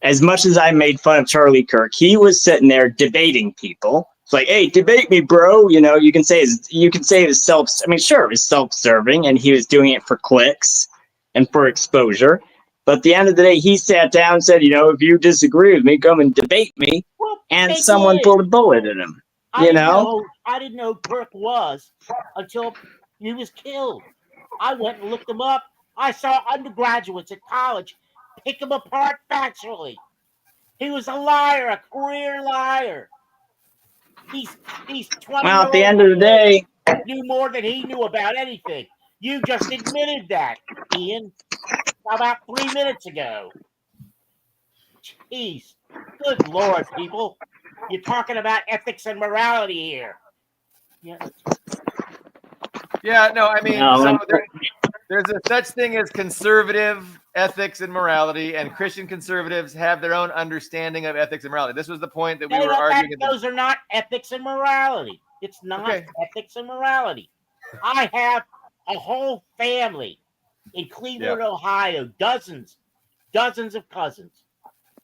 as much as I made fun of Charlie Kirk, he was sitting there debating people. It's like, hey, debate me, bro. You can say it was self-serving, and he was doing it for clicks and for exposure. But at the end of the day, he sat down and said, if you disagree with me, come and debate me. Well, and someone pulled a bullet at him. I didn't know who Kirk was until he was killed. I went and looked him up. I saw undergraduates at college pick him apart factually. He was a liar, a career liar. He's 20. Well, at the end of the day, knew more than he knew about anything. You just admitted that, Ian, about 3 minutes ago. Jeez, good Lord, people. You're talking about ethics and morality here. Yeah, no, I mean, so there's a such thing as conservative ethics and morality, and Christian conservatives have their own understanding of ethics and morality. This was the point that we were arguing. Those are not ethics and morality. It's not ethics and morality. I have a whole family in Cleveland, Ohio, dozens of cousins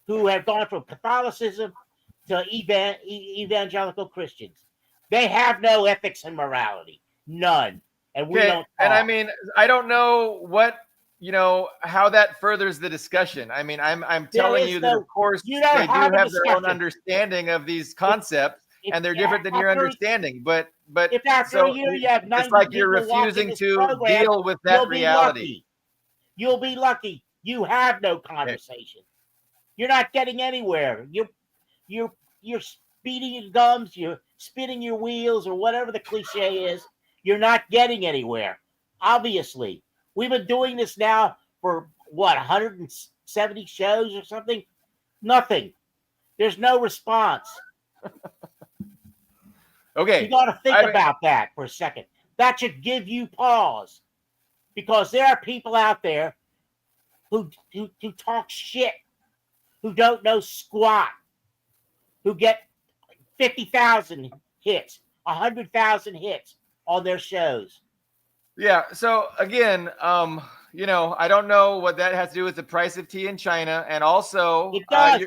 who have gone from Catholicism to evangelical Christians. They have no ethics and morality. None. And we don't talk. And I mean, I don't know how that furthers the discussion. I mean, I'm telling you that, of course, they do have their own understanding of these concepts, and they're different than your understanding. But if after a year you have 90 it's like you're refusing to deal with that reality. You'll be lucky. You have no conversation. You're not getting anywhere. You're speeding your gums. You're spinning your wheels, or whatever the cliche is. You're not getting anywhere. Obviously, we've been doing this now for 170 shows or something. Nothing. There's no response. Okay. You got to think about that for a second. That should give you pause, because there are people out there who talk shit, who don't know squat, who get 50,000 hits, 100,000 hits on their shows. Yeah. So again, I don't know what that has to do with the price of tea in China, and also, it does.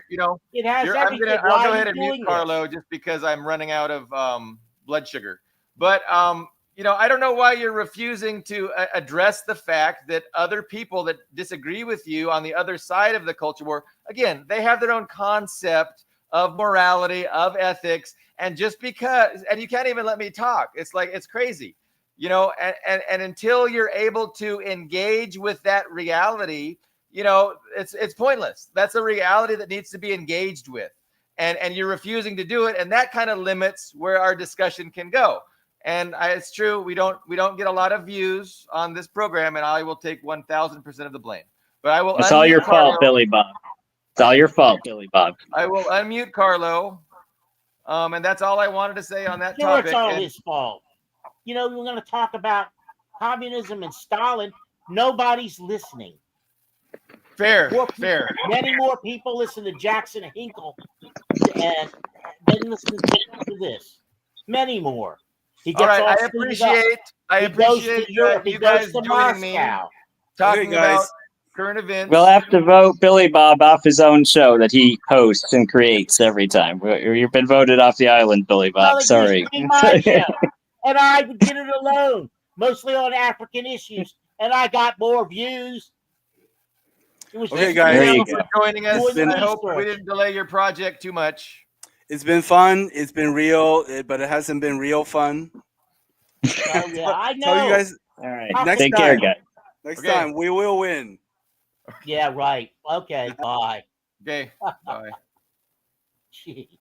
It has everything. I'll go ahead and mute Carlo just because I'm running out of blood sugar. But I don't know why you're refusing to address the fact that other people that disagree with you on the other side of the culture war, again, they have their own concept of morality, of ethics, and just because, and you can't even let me talk. It's like, it's crazy, and until you're able to engage with that reality, it's pointless. That's a reality that needs to be engaged with. And you're refusing to do it. And that kind of limits where our discussion can go. And it's true. We don't get a lot of views on this program, and I will take 1,000% of the blame. But I will. It's all your fault, Billy Bob. It's all your fault, Billy Bob. I will unmute Carlo. And that's all I wanted to say on that Sure, topic. it's all And- his fault. You know, we're going to talk about communism and Stalin. Nobody's listening. fair, More fair. Many more people listen to Jackson Hinkle and then listen to this. Many more. He All gets right, all I suited up. appreciate He goes to Europe. He you goes guys to joining me, Moscow. talking Okay, guys. about current events. We'll have to vote Billy Bob off his own show that he hosts and creates every time. You've been voted off the island, Billy Well, Bob. it Sorry. used to be my show, and I would get it alone, mostly on African issues, and I got more views. It was Okay, just guys. There Thank you you go. for joining us. Doing the I hope we research. didn't delay your project too much. It's been fun. It's been real, but it hasn't been real fun. Oh yeah, I know. Tell you guys All right. Next Take care, time. guys. next Okay. time we will win. Yeah, right. Okay, bye. Okay, bye. Gee.